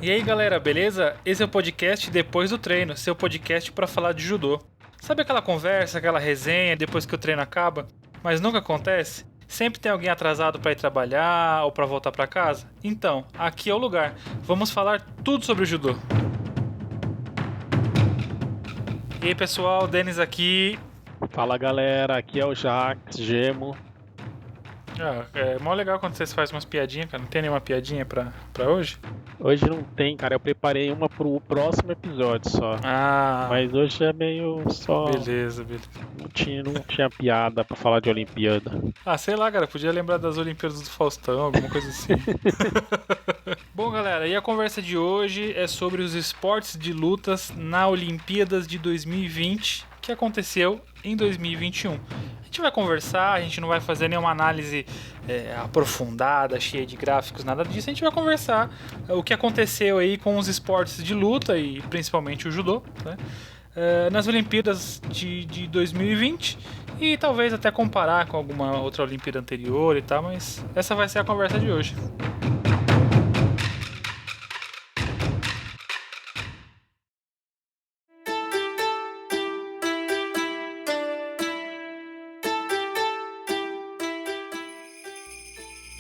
E aí galera, beleza? Esse é o podcast Depois do Treino, seu podcast para falar de judô. Sabe aquela conversa, aquela resenha depois que o treino acaba, mas nunca acontece? Sempre tem alguém atrasado para ir trabalhar ou para voltar para casa? Então, aqui é o lugar. Vamos falar tudo sobre o judô. E aí pessoal, Denis aqui. Fala galera, aqui é o Jax Gemo. É mó legal quando vocês fazem umas piadinhas, cara. Não tem nenhuma piadinha pra hoje? Hoje não tem, cara. Eu preparei uma pro próximo episódio só. Mas hoje é meio só. Beleza. Não tinha piada pra falar de Olimpíada. Sei lá, cara. Podia lembrar das Olimpíadas do Faustão, alguma coisa assim. Bom, galera, e a conversa de hoje é sobre os esportes de lutas na Olimpíadas de 2020, que aconteceu em 2021. A gente vai conversar, a gente não vai fazer nenhuma análise aprofundada, cheia de gráficos, nada disso. A gente vai conversar o que aconteceu aí com os esportes de luta e principalmente o judô, né? Nas Olimpíadas de 2020 e talvez até comparar com alguma outra Olimpíada anterior e tal, mas essa vai ser a conversa de hoje.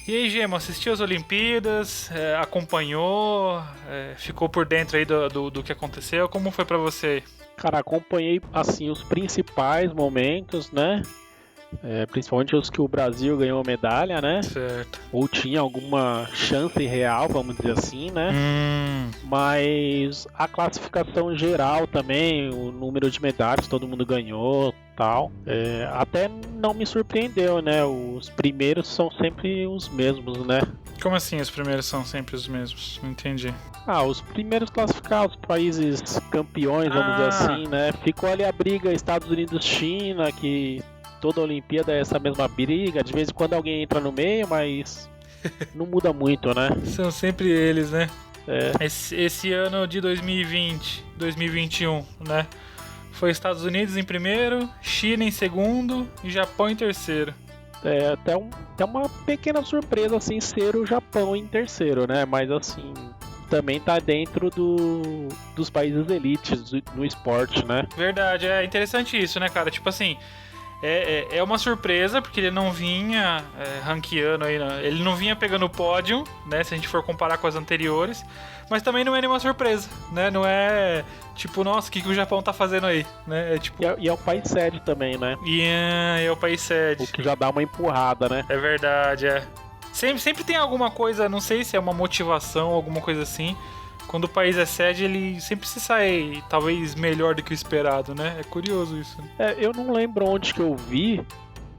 E aí, Gema, assistiu as Olimpíadas, acompanhou, ficou por dentro aí do que aconteceu? Como foi pra você? Cara, acompanhei assim os principais momentos, né? Principalmente os que o Brasil ganhou medalha, né? Certo. Ou tinha alguma chance real, vamos dizer assim, né? Mas a classificação geral também, o número de medalhas, todo mundo ganhou, tal. Até não me surpreendeu, né? Os primeiros são sempre os mesmos, né? Como assim os primeiros são sempre os mesmos? Não entendi. Os primeiros classificados, os países campeões, vamos dizer assim, né? Ficou ali a briga Estados Unidos-China, que toda a Olimpíada é essa mesma briga. De vez em quando alguém entra no meio, mas não muda muito, né? São sempre eles, né? Esse ano de 2020, 2021, né? Foi Estados Unidos em primeiro, China em segundo e Japão em terceiro. Até uma pequena surpresa, assim, ser o Japão em terceiro, né? Mas, assim, também tá dentro dos países elites no esporte, né? Verdade, é interessante isso, né, cara? Tipo assim, é uma surpresa, porque ele não vinha ranqueando aí, né? Ele não vinha pegando o pódio, né? Se a gente for comparar com as anteriores. Mas também não é nenhuma surpresa, né? Não é tipo, nossa, o que o Japão tá fazendo aí, né? E é o país sede também, né? E é o país sede. O que já dá uma empurrada, né? É verdade, Sempre tem alguma coisa, não sei se é uma motivação, alguma coisa assim. Quando o país é sede, ele sempre se sai, talvez, melhor do que o esperado, né? É curioso isso. Eu não lembro onde que eu vi,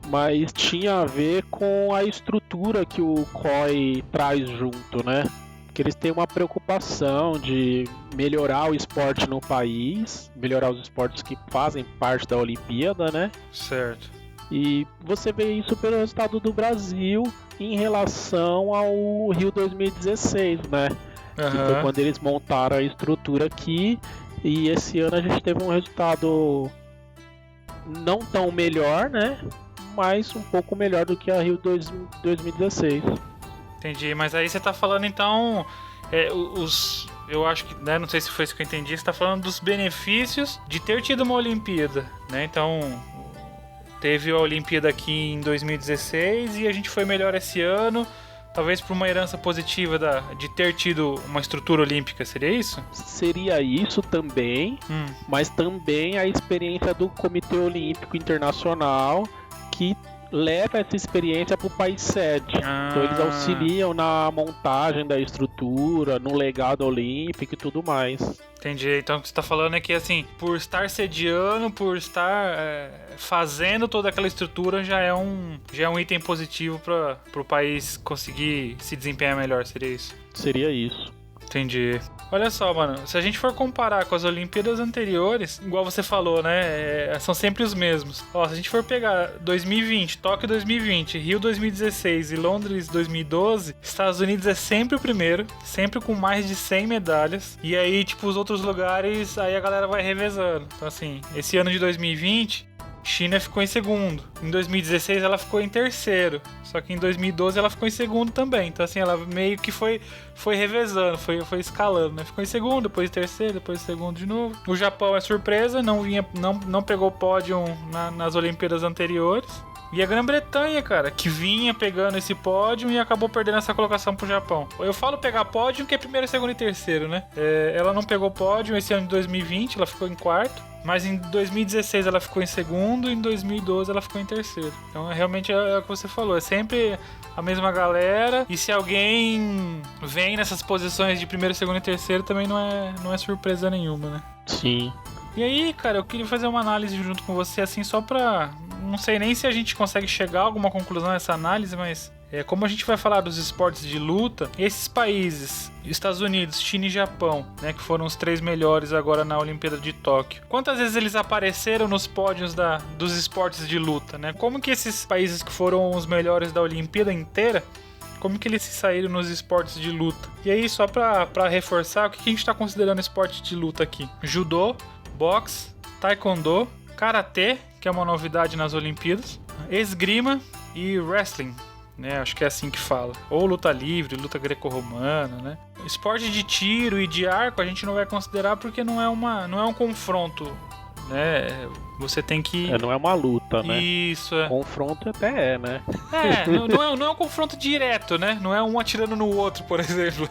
mas tinha a ver com a estrutura que o COI traz junto, né? Que eles têm uma preocupação de melhorar o esporte no país, melhorar os esportes que fazem parte da Olimpíada, né? Certo. E você vê isso pelo resultado do Brasil em relação ao Rio 2016, né? Que foi quando eles montaram a estrutura aqui, e esse ano a gente teve um resultado não tão melhor, né? Mas um pouco melhor do que a Rio 2016. Entendi, mas aí você tá falando então, eu acho que, né, não sei se foi isso que eu entendi, você tá falando dos benefícios de ter tido uma Olimpíada, né? Então, teve a Olimpíada aqui em 2016 e a gente foi melhor esse ano, talvez por uma herança positiva de ter tido uma estrutura olímpica, seria isso? Seria isso também, mas também a experiência do Comitê Olímpico Internacional, que leva essa experiência para o país sede. Então eles auxiliam na montagem da estrutura, no legado olímpico e tudo mais. Entendi. Então o que você está falando é que, assim, por estar sediando, por estar fazendo toda aquela estrutura, já é um item positivo para o país conseguir se desempenhar melhor, seria isso? Seria isso. Entendi. Olha só, mano, se a gente for comparar com as Olimpíadas anteriores, igual você falou, né, são sempre os mesmos. Ó, se a gente for pegar 2020, Tóquio 2020, Rio 2016 e Londres 2012, Estados Unidos é sempre o primeiro, sempre com mais de 100 medalhas. E aí, tipo, os outros lugares, aí a galera vai revezando. Então, assim, esse ano de 2020... China ficou em segundo. Em 2016 ela ficou em terceiro. Só que em 2012 ela ficou em segundo também. Então assim, ela meio que foi revezando, foi escalando, né? Ficou em segundo, depois terceiro, depois segundo de novo. O Japão é surpresa, não pegou pódio nas Olimpíadas anteriores. E a Grã-Bretanha, cara, que vinha pegando esse pódio e acabou perdendo essa colocação pro Japão. Eu falo pegar pódio que é primeiro, segundo e terceiro, né? Ela não pegou pódio esse ano de 2020, ela ficou em quarto. Mas em 2016 ela ficou em segundo e em 2012 ela ficou em terceiro. Então realmente é o que você falou, é sempre a mesma galera. E se alguém vem nessas posições de primeiro, segundo e terceiro, também não é surpresa nenhuma, né? Sim. E aí, cara, eu queria fazer uma análise junto com você, assim, só pra... Não sei nem se a gente consegue chegar a alguma conclusão nessa análise, mas... como a gente vai falar dos esportes de luta, esses países, Estados Unidos, China e Japão, né, que foram os 3 melhores agora na Olimpíada de Tóquio, quantas vezes eles apareceram nos pódios dos esportes de luta, né? Como que esses países que foram os melhores da Olimpíada inteira, como que eles se saíram nos esportes de luta? E aí, só pra reforçar, o que a gente tá considerando esporte de luta aqui? Judô, boxe, taekwondo, karatê, que é uma novidade nas Olimpíadas, esgrima e wrestling, né? Acho que é assim que fala. Ou luta livre, luta greco-romana, né? Esporte de tiro e de arco a gente não vai considerar porque não é um confronto, né? Você tem que... não é uma luta, né? Isso, Confronto até né? Não é um confronto direto, né? Não é um atirando no outro, por exemplo.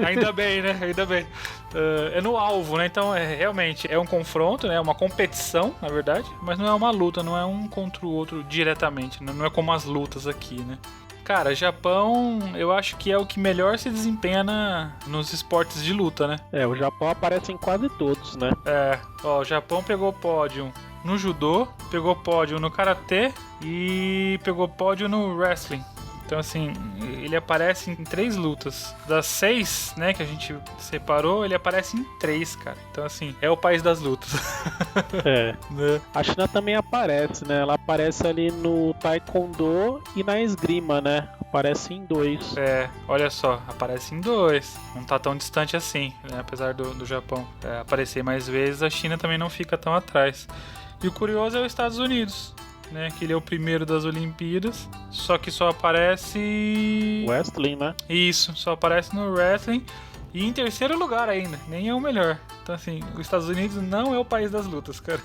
Ainda bem, né? Ainda bem. É no alvo, né? Então, realmente, é um confronto, né? É uma competição, na verdade. Mas não é uma luta, não é um contra o outro diretamente, né? Não é como as lutas aqui, né? Cara, Japão, eu acho que é o que melhor se desempenha nos esportes de luta, né? O Japão aparece em quase todos, né? O Japão pegou pódio no judô, pegou pódio no karatê e pegou pódio no wrestling. Então, assim, ele aparece em 3 lutas. Das 6, né, que a gente separou, ele aparece em 3, cara. Então, assim, é o país das lutas. Né? A China também aparece, né? Ela aparece ali no taekwondo e na esgrima, né? Aparece em 2. Olha só, aparece em 2. Não tá tão distante assim, né? Apesar do Japão aparecer mais vezes, a China também não fica tão atrás. E o curioso é os Estados Unidos, né, que ele é o primeiro das Olimpíadas, só que só aparece... Wrestling, né? Isso, só aparece no wrestling e em terceiro lugar ainda, nem é o melhor. Então assim, os Estados Unidos não é o país das lutas, cara.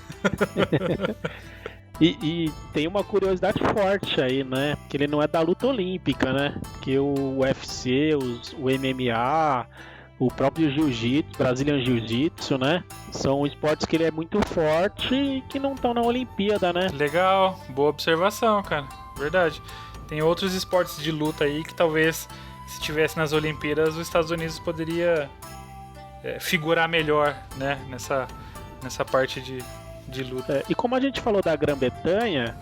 E tem uma curiosidade forte aí, né? Que ele não é da luta olímpica, né? Que o UFC, o MMA... O próprio Jiu-Jitsu, Brazilian Jiu-Jitsu, né? São esportes que ele é muito forte e que não estão na Olimpíada, né? Legal, boa observação, cara. Verdade. Tem outros esportes de luta aí que talvez, se tivesse nas Olimpíadas, os Estados Unidos poderia figurar melhor, né? Nessa parte de luta. E como a gente falou da Grã-Bretanha,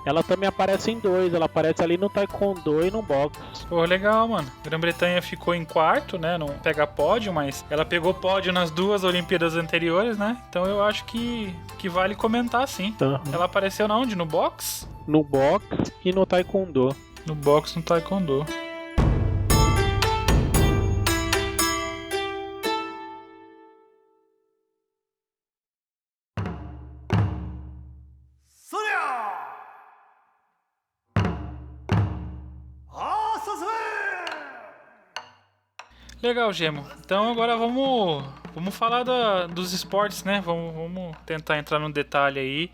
ela também aparece em 2, ela aparece ali no taekwondo e no boxe. Pô, legal, mano. Grã-Bretanha ficou em quarto, né? Não pega pódio, mas ela pegou pódio nas 2 Olimpíadas anteriores, né? Então eu acho que vale comentar, sim. Uhum. Ela apareceu na onde? No boxe? No boxe e no taekwondo. No boxe e no taekwondo. Legal, Gemo. Então agora vamos falar dos esportes, né? Vamos tentar entrar no detalhe aí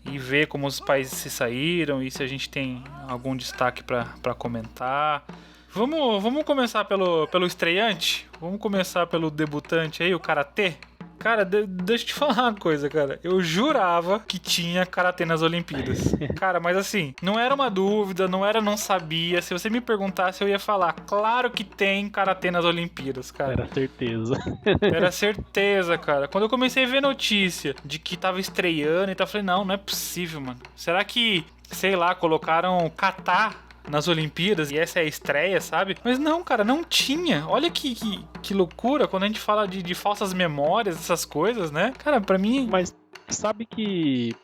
e ver como os países se saíram e se a gente tem algum destaque para comentar. Vamos começar pelo estreante? Vamos começar pelo debutante aí, o karatê? Cara, deixa eu te falar uma coisa, cara. Eu jurava que tinha karatê nas Olimpíadas. Cara, mas assim, não era uma dúvida, não sabia. Se você me perguntasse, eu ia falar, claro que tem karatê nas Olimpíadas, cara. Era certeza. Era certeza, cara. Quando eu comecei a ver notícia de que tava estreando e tal, eu falei, não é possível, mano. Será que, sei lá, colocaram kata nas Olimpíadas e essa é a estreia, sabe? Mas não, cara, não tinha. Olha que loucura quando a gente fala de falsas memórias, essas coisas, né? Cara, pra mim... Mas sabe que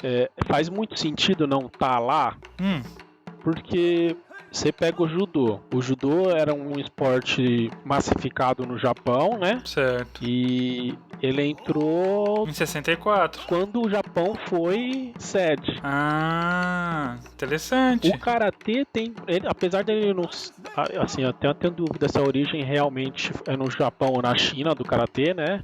faz muito sentido não tá lá? Porque você pega o judô. O judô era um esporte massificado no Japão, né? Certo. E ele entrou em 64. Quando o Japão foi sede. Ah, interessante. O karatê tem, apesar dele não, assim, até tenho dúvida se a origem realmente é no Japão ou na China do karatê, né?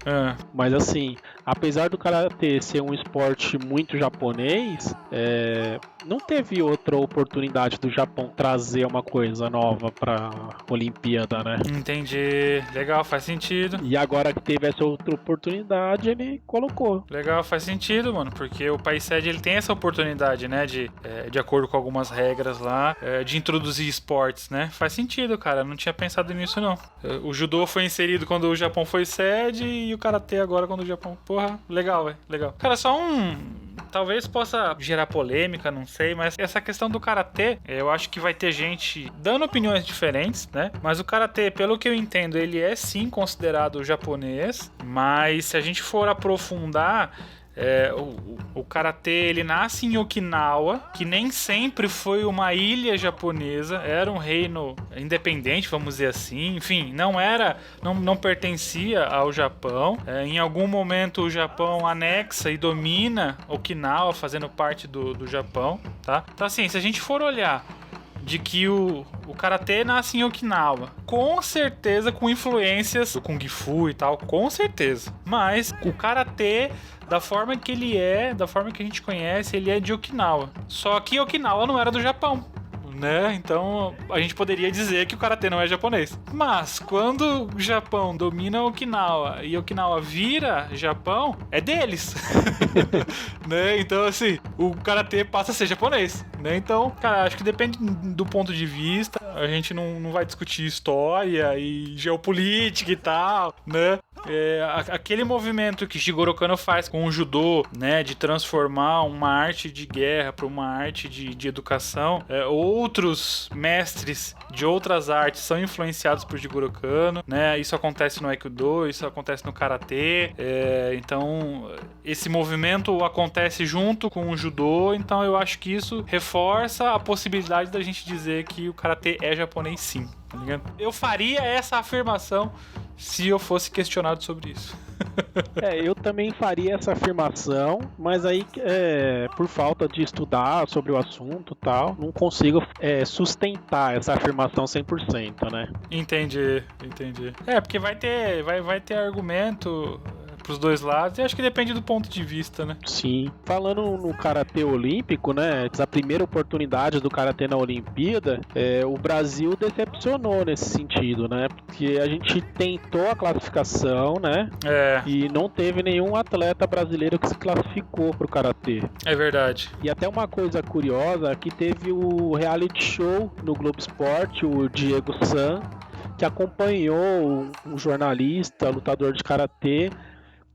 Mas assim, apesar do karatê ser um esporte muito japonês, não teve outra oportunidade do Japão trazer uma coisa nova pra Olimpíada, né? Entendi. Legal, faz sentido. E agora que teve essa outra oportunidade, ele colocou. Legal, faz sentido, mano, porque o país sede ele tem essa oportunidade, né, de acordo com algumas regras lá, de introduzir esportes, né? Faz sentido, cara, não tinha pensado nisso, não. O judô foi inserido quando o Japão foi sede e o karatê agora quando o Japão... Porra, legal, velho, legal. Cara, só talvez possa gerar polêmica, não sei, mas essa questão do karatê, eu acho que vai ter gente dando opiniões diferentes, né? Mas o karatê, pelo que eu entendo, ele é sim considerado japonês, mas se a gente for aprofundar, o karatê ele nasce em Okinawa, que nem sempre foi uma ilha japonesa, era um reino independente, vamos dizer assim. Enfim, não pertencia ao Japão. Em algum momento o Japão anexa e domina Okinawa, fazendo parte do Japão, tá? Então assim, se a gente for olhar de que o karatê nasce em Okinawa, com certeza com influências do Kung Fu e tal, com certeza. Mas o karatê, da forma que ele da forma que a gente conhece, ele é de Okinawa. Só que Okinawa não era do Japão, né? Então a gente poderia dizer que o karatê não é japonês. Mas quando o Japão domina Okinawa e Okinawa vira Japão, é deles. Né? Então assim, o karatê passa a ser japonês, né? Então, cara, acho que depende do ponto de vista. A gente não vai discutir história e geopolítica e tal, né? Aquele movimento que Jigoro Kano faz com o judô, né, de transformar uma arte de guerra para uma arte de educação, outros mestres de outras artes são influenciados por Jigoro Kano, né? Isso acontece no Aikido, isso acontece no Karatê, então esse movimento acontece junto com o judô, então eu acho que isso reforça a possibilidade da gente dizer que o Karatê é japonês sim, tá ligado? Eu faria essa afirmação se eu fosse questionado sobre isso. Eu também faria essa afirmação, mas aí, por falta de estudar sobre o assunto e tal, não consigo sustentar essa afirmação 100%, né? Entendi. Porque vai ter argumento pros dois lados, e acho que depende do ponto de vista, né? Sim. Falando no Karatê Olímpico, né, essa primeira oportunidade do Karatê na Olimpíada, o Brasil decepcionou nesse sentido, né? Porque a gente tentou a classificação, né? E não teve nenhum atleta brasileiro que se classificou pro Karatê. É verdade. E até uma coisa curiosa, que teve o reality show no Globo Esporte, o Diego San, que acompanhou um jornalista, lutador de Karatê,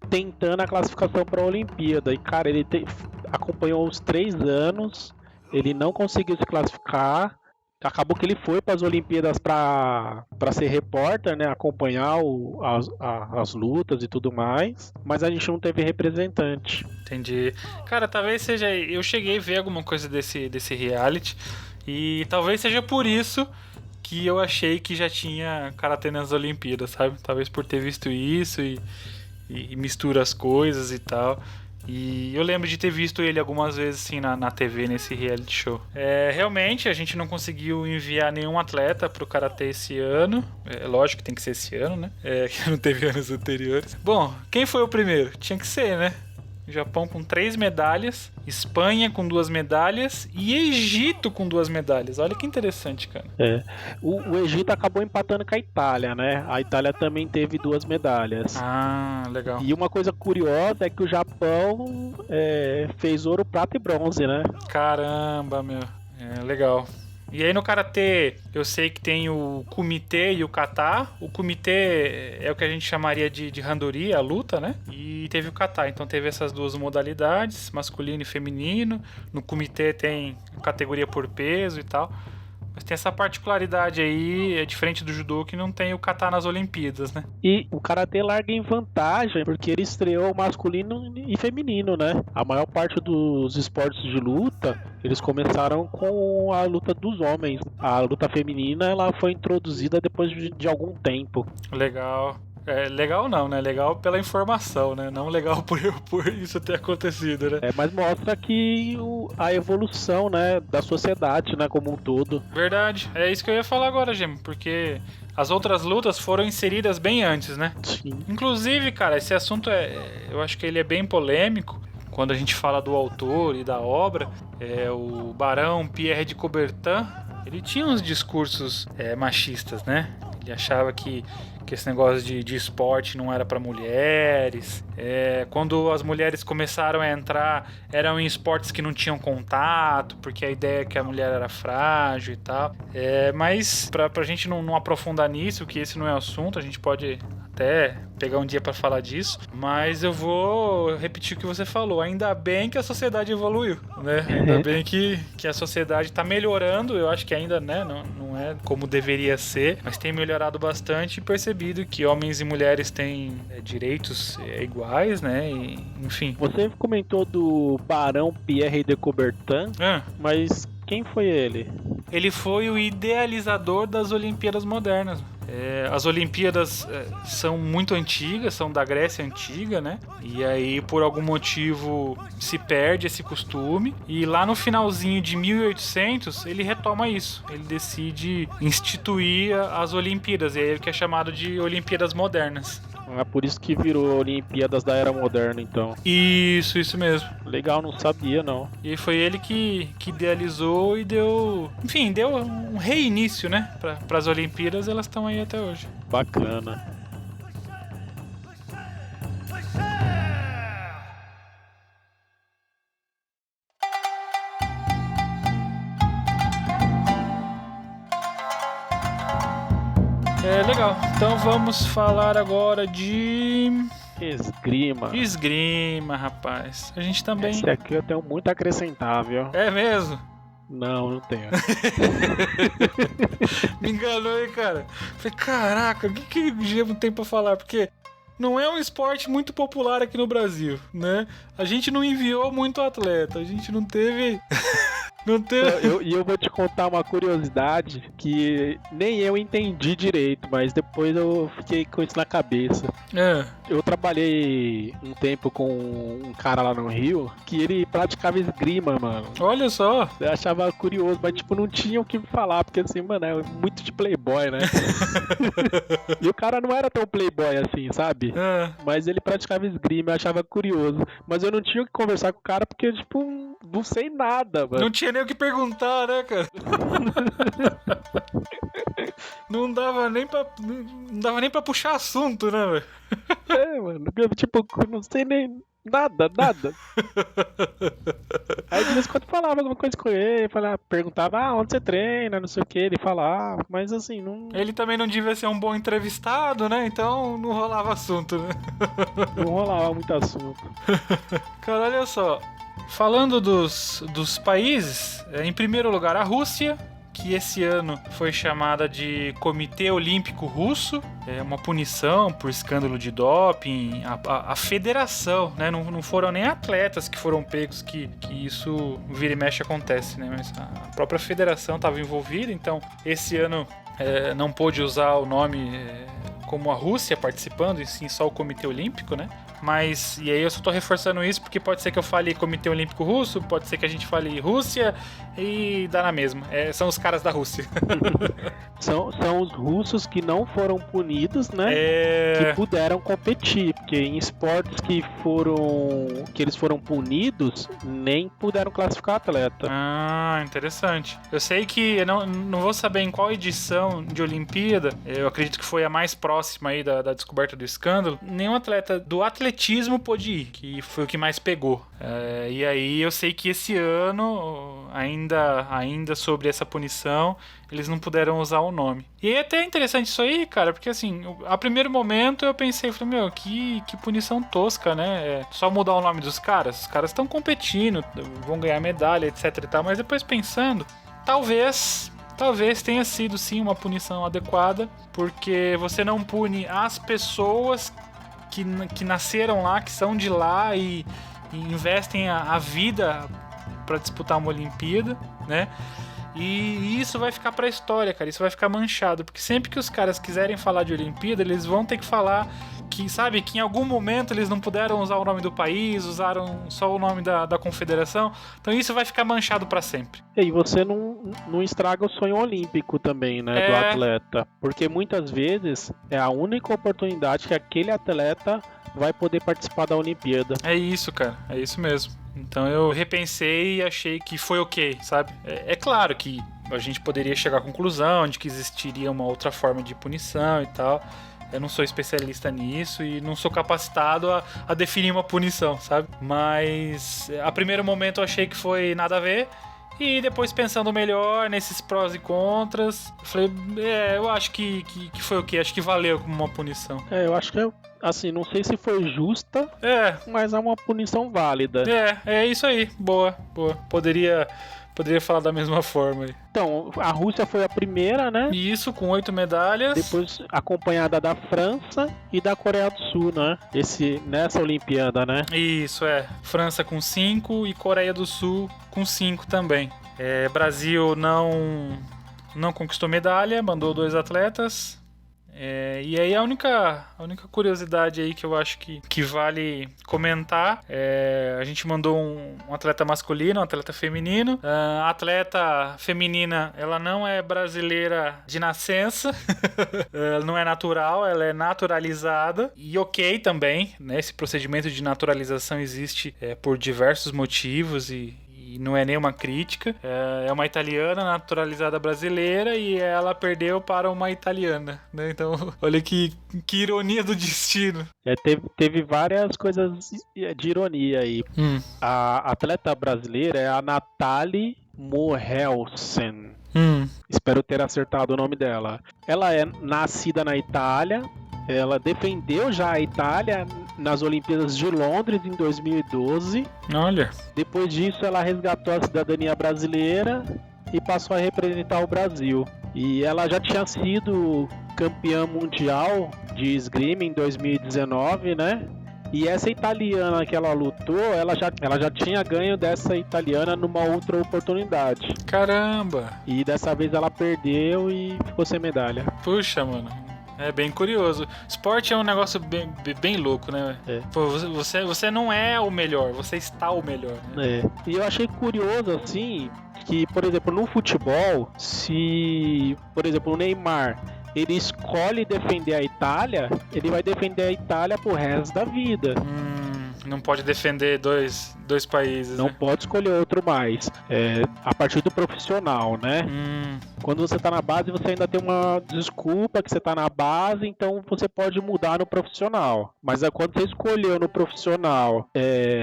tentando a classificação para a Olimpíada. E, cara, ele acompanhou os 3 anos, ele não conseguiu se classificar. Acabou que ele foi para as Olimpíadas para ser repórter, né? Acompanhar as lutas e tudo mais. Mas a gente não teve representante. Entendi. Cara, talvez seja... Eu cheguei a ver alguma coisa desse reality. E talvez seja por isso que eu achei que já tinha Karatê nas Olimpíadas, sabe? Talvez por ter visto isso e mistura as coisas e tal. E eu lembro de ter visto ele algumas vezes assim na TV, nesse reality show. Realmente a gente não conseguiu enviar nenhum atleta pro Karatê esse ano. Lógico que tem que ser esse ano, né? Que não teve anos anteriores. Bom, quem foi o primeiro? Tinha que ser, né? Japão com 3 medalhas, Espanha com 2 medalhas e Egito com 2 medalhas. Olha que interessante, cara. O Egito acabou empatando com a Itália, né? A Itália também teve 2 medalhas. Ah, legal. E uma coisa curiosa é que o Japão fez ouro, prata e bronze, né? Caramba, meu. Legal. E aí no Karatê, eu sei que tem o Kumite e o Kata. O Kumite é o que a gente chamaria de Randori, a luta, né? E teve o Kata, então teve essas 2 modalidades, masculino e feminino. No Kumite tem categoria por peso e tal. Mas tem essa particularidade aí, é diferente do judô, que não tem o kata nas Olimpíadas, né? E o karatê larga em vantagem, porque ele estreou masculino e feminino, né? A maior parte dos esportes de luta, eles começaram com a luta dos homens. A luta feminina, ela foi introduzida depois de algum tempo. Legal. Legal não, né? Legal pela informação, né? Não legal por isso ter acontecido, né? Mas mostra que a evolução, né, da sociedade, né, como um todo. Verdade. É isso que eu ia falar agora, Gem, porque as outras lutas foram inseridas bem antes, né? Sim. Inclusive, cara, esse assunto eu acho que ele é bem polêmico. Quando a gente fala do autor e da obra, o Barão Pierre de Coubertin, ele tinha uns discursos machistas, né? Ele achava que esse negócio de esporte não era para mulheres. Quando as mulheres começaram a entrar, eram em esportes que não tinham contato, porque a ideia é que a mulher era frágil e tal. Mas pra gente não aprofundar nisso, que esse não é o assunto, a gente pode até pegar um dia para falar disso, mas eu vou repetir o que você falou. Ainda bem que a sociedade evoluiu, né? Ainda bem que a sociedade está melhorando. Eu acho que ainda, né, não é como deveria ser, mas tem melhorado bastante e percebido que homens e mulheres têm direitos iguais, né? E, enfim. Você comentou do Barão Pierre de Coubertin, mas quem foi ele? Ele foi o idealizador das Olimpíadas modernas. As Olimpíadas são muito antigas, são da Grécia Antiga, né? E aí, por algum motivo, se perde esse costume. E lá no finalzinho de 1800, ele retoma isso. Ele decide instituir as Olimpíadas. E aí que é chamado de Olimpíadas Modernas. Por isso que virou Olimpíadas da Era Moderna, então. Isso mesmo. Legal, não sabia, não. E foi ele que idealizou e deu... Enfim, deu um reinício, né? Para as Olimpíadas, elas estão aí até hoje. Bacana. Legal. Então vamos falar agora de... Esgrima, rapaz. A gente também... Esse aqui eu tenho muito a acrescentar, viu? É mesmo? Não tenho. Me enganou, hein, cara? Falei, caraca, o que o Gemo tem pra falar? Porque não é um esporte muito popular aqui no Brasil, né? A gente não enviou muito atleta, a gente não teve... E eu vou te contar uma curiosidade que nem eu entendi direito, mas depois eu fiquei com isso na cabeça. Eu trabalhei um tempo com um cara lá no Rio que ele praticava esgrima, mano. Olha só! Eu achava curioso, mas tipo, não tinha o que falar, porque assim, mano, é muito de playboy, né? E o cara não era tão playboy assim, sabe? Mas ele praticava esgrima, eu achava curioso. Mas eu não tinha o que conversar com o cara porque, tipo, não sei nada, mano. Não tinha nem o que perguntar, né, cara? Não dava nem pra puxar assunto, né, velho? Mano, tipo, não sei nem nada. Aí de vez em quando falava alguma coisa com ele, perguntava, onde você treina, não sei o que, ele falava, mas assim, não... Ele também não devia ser um bom entrevistado, né, então não rolava assunto, né? Não rolava muito assunto. Cara, olha só, falando dos países, em primeiro lugar a Rússia, que esse ano foi chamada de Comitê Olímpico Russo, uma punição por escândalo de doping. A federação, né? Não foram nem atletas que foram pegos, que isso vira e mexe acontece, né? Mas a própria federação estava envolvida, então esse ano não pôde usar o nome como a Rússia participando, e sim só o Comitê Olímpico, né? Mas, e aí eu só tô reforçando isso porque pode ser que eu fale Comitê Olímpico Russo, pode ser que a gente fale Rússia e dá na mesma. São os caras da Rússia. São os russos que não foram punidos, né? Que puderam competir, porque em esportes que eles foram punidos, nem puderam classificar atleta. Ah, interessante. Eu sei que, eu não vou saber em qual edição de Olimpíada, eu acredito que foi a mais próxima aí da descoberta do escândalo, nenhum atleta do atletismo pôde ir, que foi o que mais pegou. E aí eu sei que esse ano, ainda sobre essa punição, eles não puderam usar o nome. E é até interessante isso aí, cara, porque assim, a primeiro momento eu pensei, falei, meu, que punição tosca, né? Só mudar o nome dos caras, os caras estão competindo, vão ganhar medalha, etc e tal, mas depois pensando, talvez talvez tenha sido sim uma punição adequada, porque você não pune as pessoas que nasceram lá, que são de lá e investem a vida para disputar uma Olimpíada, né? E isso vai ficar pra história, cara. Isso vai ficar manchado. Porque sempre que os caras quiserem falar de Olimpíada, eles vão ter que falar que, sabe, que em algum momento eles não puderam usar o nome do país, usaram só o nome da confederação. Então isso vai ficar manchado pra sempre. E você não estraga o sonho olímpico também, né, do atleta. Porque muitas vezes é a única oportunidade que aquele atleta vai poder participar da Olimpíada. É isso, cara. É isso mesmo. Então eu repensei e achei que foi ok, sabe? É claro que a gente poderia chegar à conclusão de que existiria uma outra forma de punição e tal. Eu não sou especialista nisso e não sou capacitado a definir uma punição, sabe? Mas a primeiro momento eu achei que foi nada a ver. E depois pensando melhor nesses prós e contras, eu falei, eu acho que foi o quê? Acho que valeu como uma punição. Eu acho que assim, não sei se foi justa, mas é uma punição válida. É isso aí, boa. Poderia falar da mesma forma aí. Então, a Rússia foi a primeira, né? Isso, com 8 medalhas. Depois acompanhada da França e da Coreia do Sul, né? Nessa Olimpíada, né? Isso, França com 5 e Coreia do Sul com 5 também. Brasil não conquistou medalha, mandou 2 atletas. E aí a única curiosidade aí que eu acho que vale comentar a gente mandou um atleta masculino, um atleta feminino. A atleta feminina, ela não é brasileira de nascença, ela não é natural, ela é naturalizada. E ok também, né? Esse procedimento de naturalização existe por diversos motivos e não é nenhuma crítica. É uma italiana naturalizada brasileira e ela perdeu para uma italiana, né? Então, olha que ironia do destino. Teve várias coisas de ironia aí. A atleta brasileira é a Nathalie Mohelsen. Espero ter acertado o nome dela. Ela é nascida na Itália. Ela defendeu já a Itália nas Olimpíadas de Londres em 2012. Olha. Depois disso, ela resgatou a cidadania brasileira e passou a representar o Brasil. E ela já tinha sido campeã mundial de esgrima em 2019, né? E essa italiana que ela lutou, ela já tinha ganho dessa italiana numa outra oportunidade. Caramba! E dessa vez ela perdeu e ficou sem medalha. Puxa, mano. É bem curioso. Esporte é um negócio bem louco, né? Pô, você não é o melhor, você está o melhor, né? E eu achei curioso, assim, que, por exemplo, no futebol, se, por exemplo, o Neymar, ele escolhe defender a Itália, ele vai defender a Itália pro resto da vida. Não pode defender dois países, não, né? Pode escolher outro mais. A partir do profissional, né? Quando você tá na base, você ainda tem uma desculpa que você tá na base, então você pode mudar no profissional. Mas quando você escolheu no profissional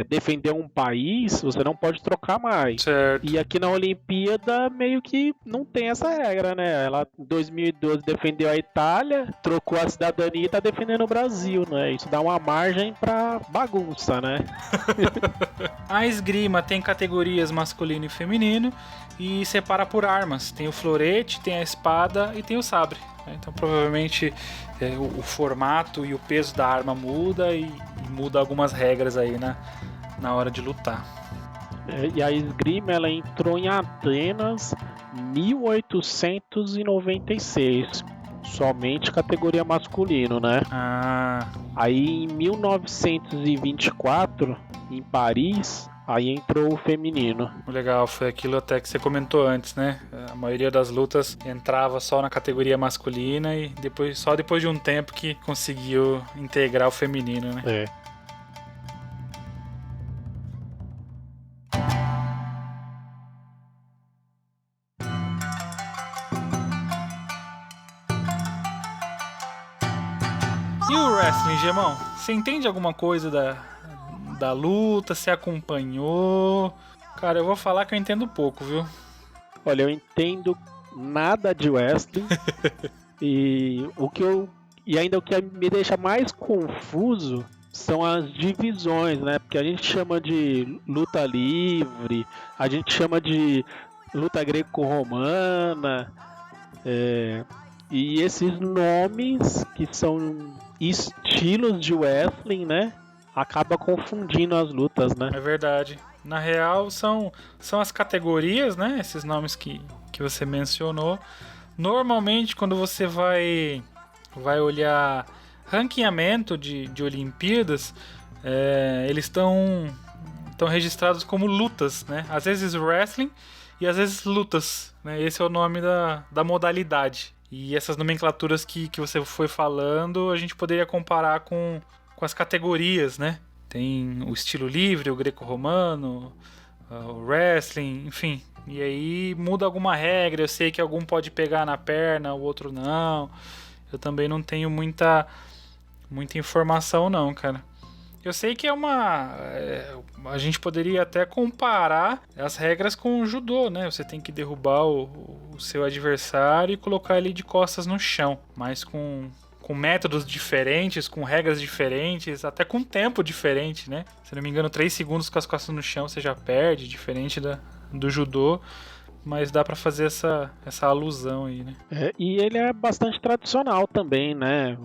defender um país, você não pode trocar mais. Certo. E aqui na Olimpíada, meio que não tem essa regra, né? Ela, em 2012, defendeu a Itália, trocou a cidadania e tá defendendo o Brasil, né? Isso dá uma margem pra bagunça, né? A esgrima tem categorias masculino e feminino e separa por armas. Tem o florete, tem a espada e tem o sabre. Então provavelmente o formato e o peso da arma muda e muda algumas regras aí na hora de lutar. E a esgrima ela entrou em Atenas em 1896. Somente categoria masculino, né? Aí em 1924, em Paris, aí entrou o feminino. Legal, foi aquilo até que você comentou antes, né? A maioria das lutas entrava só na categoria masculina e só depois de um tempo que conseguiu integrar o feminino, né? E o wrestling, Gemão? Você entende alguma coisa da luta? Você acompanhou? Cara, eu vou falar que eu entendo pouco, viu? Olha, eu entendo nada de wrestling. E ainda o que me deixa mais confuso são as divisões, né? Porque a gente chama de luta livre, a gente chama de luta greco-romana, e esses nomes que são estilos de wrestling, né? Acaba confundindo as lutas, né? É verdade. Na real, são as categorias, né? Esses nomes que você mencionou. Normalmente, quando você vai olhar ranqueamento de Olimpíadas, eles estão registrados como lutas, né? Às vezes wrestling e às vezes lutas, né? Esse é o nome da modalidade. E essas nomenclaturas que você foi falando, a gente poderia comparar com as categorias, né? Tem o estilo livre, o greco-romano, o wrestling, enfim. E aí muda alguma regra, eu sei que algum pode pegar na perna, o outro não. Eu também não tenho muita informação não, cara. Eu sei que a gente poderia até comparar as regras com o judô, né? Você tem que derrubar o seu adversário e colocar ele de costas no chão, mas com métodos diferentes, com regras diferentes, até com tempo diferente, né? Se não me engano, 3 segundos com as costas no chão você já perde, diferente do judô. Mas dá pra fazer essa alusão aí, né? E ele é bastante tradicional também, né?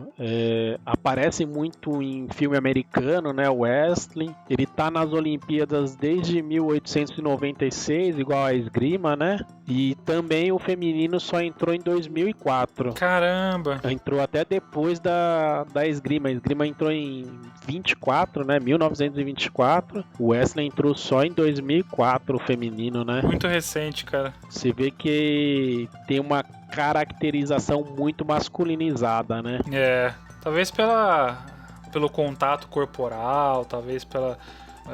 Aparece muito em filme americano, né? O wrestling. Ele tá nas Olimpíadas desde 1896, igual a esgrima, né? E também o feminino só entrou em 2004. Caramba! Entrou até depois da esgrima. A esgrima entrou em 24, né? 1924. O wrestling entrou só em 2004, o feminino, né? Muito recente, cara. Você vê que tem uma caracterização muito masculinizada, né? Talvez pelo contato corporal, talvez pela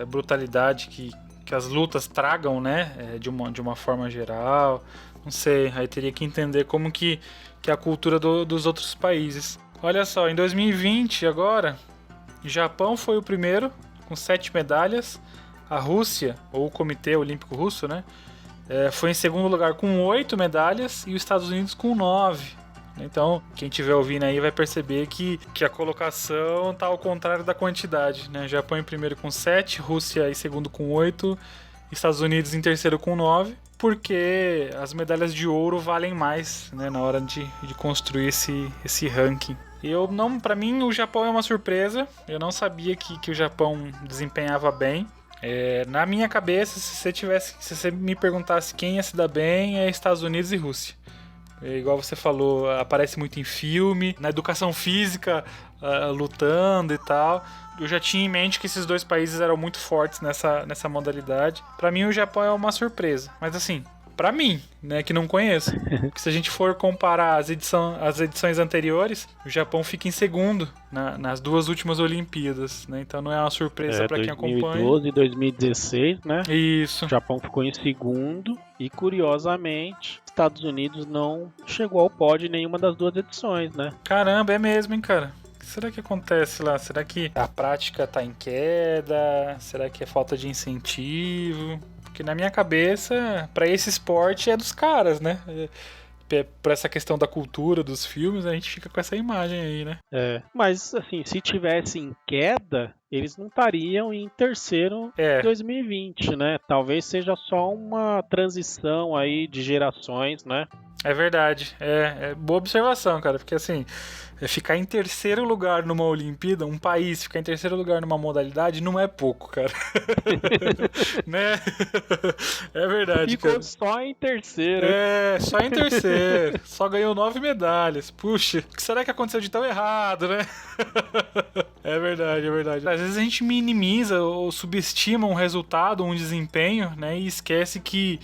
brutalidade que as lutas tragam, né? De uma forma geral. Não sei, aí teria que entender como que é a cultura dos outros países. Olha só, em 2020 agora, o Japão foi o primeiro, com 7 medalhas. A Rússia, ou o Comitê Olímpico Russo, né? Foi em segundo lugar com 8 medalhas e os Estados Unidos com 9. Então, quem estiver ouvindo aí vai perceber que a colocação está ao contrário da quantidade, né? Japão em primeiro com 7, Rússia em segundo com 8, Estados Unidos em terceiro com 9, porque as medalhas de ouro valem mais, né, na hora de construir esse ranking. Para mim, o Japão é uma surpresa. Eu não sabia que o Japão desempenhava bem. Na minha cabeça, se você me perguntasse quem ia se dar bem, é Estados Unidos e Rússia. Igual você falou, aparece muito em filme, na educação física, lutando e tal. Eu já tinha em mente que esses dois países eram muito fortes nessa modalidade. Pra mim, o Japão é uma surpresa. Mas assim, pra mim, né, que não conheço. Porque se a gente for comparar as edições anteriores, o Japão fica em segundo nas 2 últimas Olimpíadas, né? Então não é uma surpresa pra quem acompanha. 2012 e 2016, né? Isso. O Japão ficou em segundo e, curiosamente, Estados Unidos não chegou ao pódio em nenhuma das 2 edições, né? Caramba, é mesmo, hein, cara? O que será que acontece lá? Será que a prática tá em queda? Será que é falta de incentivo? Porque na minha cabeça, pra esse esporte é dos caras, né? Pra essa questão da cultura, dos filmes, a gente fica com essa imagem aí, né? Mas, assim, se tivesse em queda, eles não estariam em terceiro em 2020, né? Talvez seja só uma transição aí de gerações, né? É verdade. É boa observação, cara. Porque, assim, ficar em terceiro lugar numa Olimpíada, um país ficar em terceiro lugar numa modalidade, não é pouco, cara. Né? É verdade, Ficou cara. Só em terceiro. Só em terceiro. Só ganhou 9 medalhas. Puxa, o que será que aconteceu de tão errado, né? É verdade, é verdade. Às vezes a gente minimiza ou subestima um resultado, um desempenho, né? E esquece que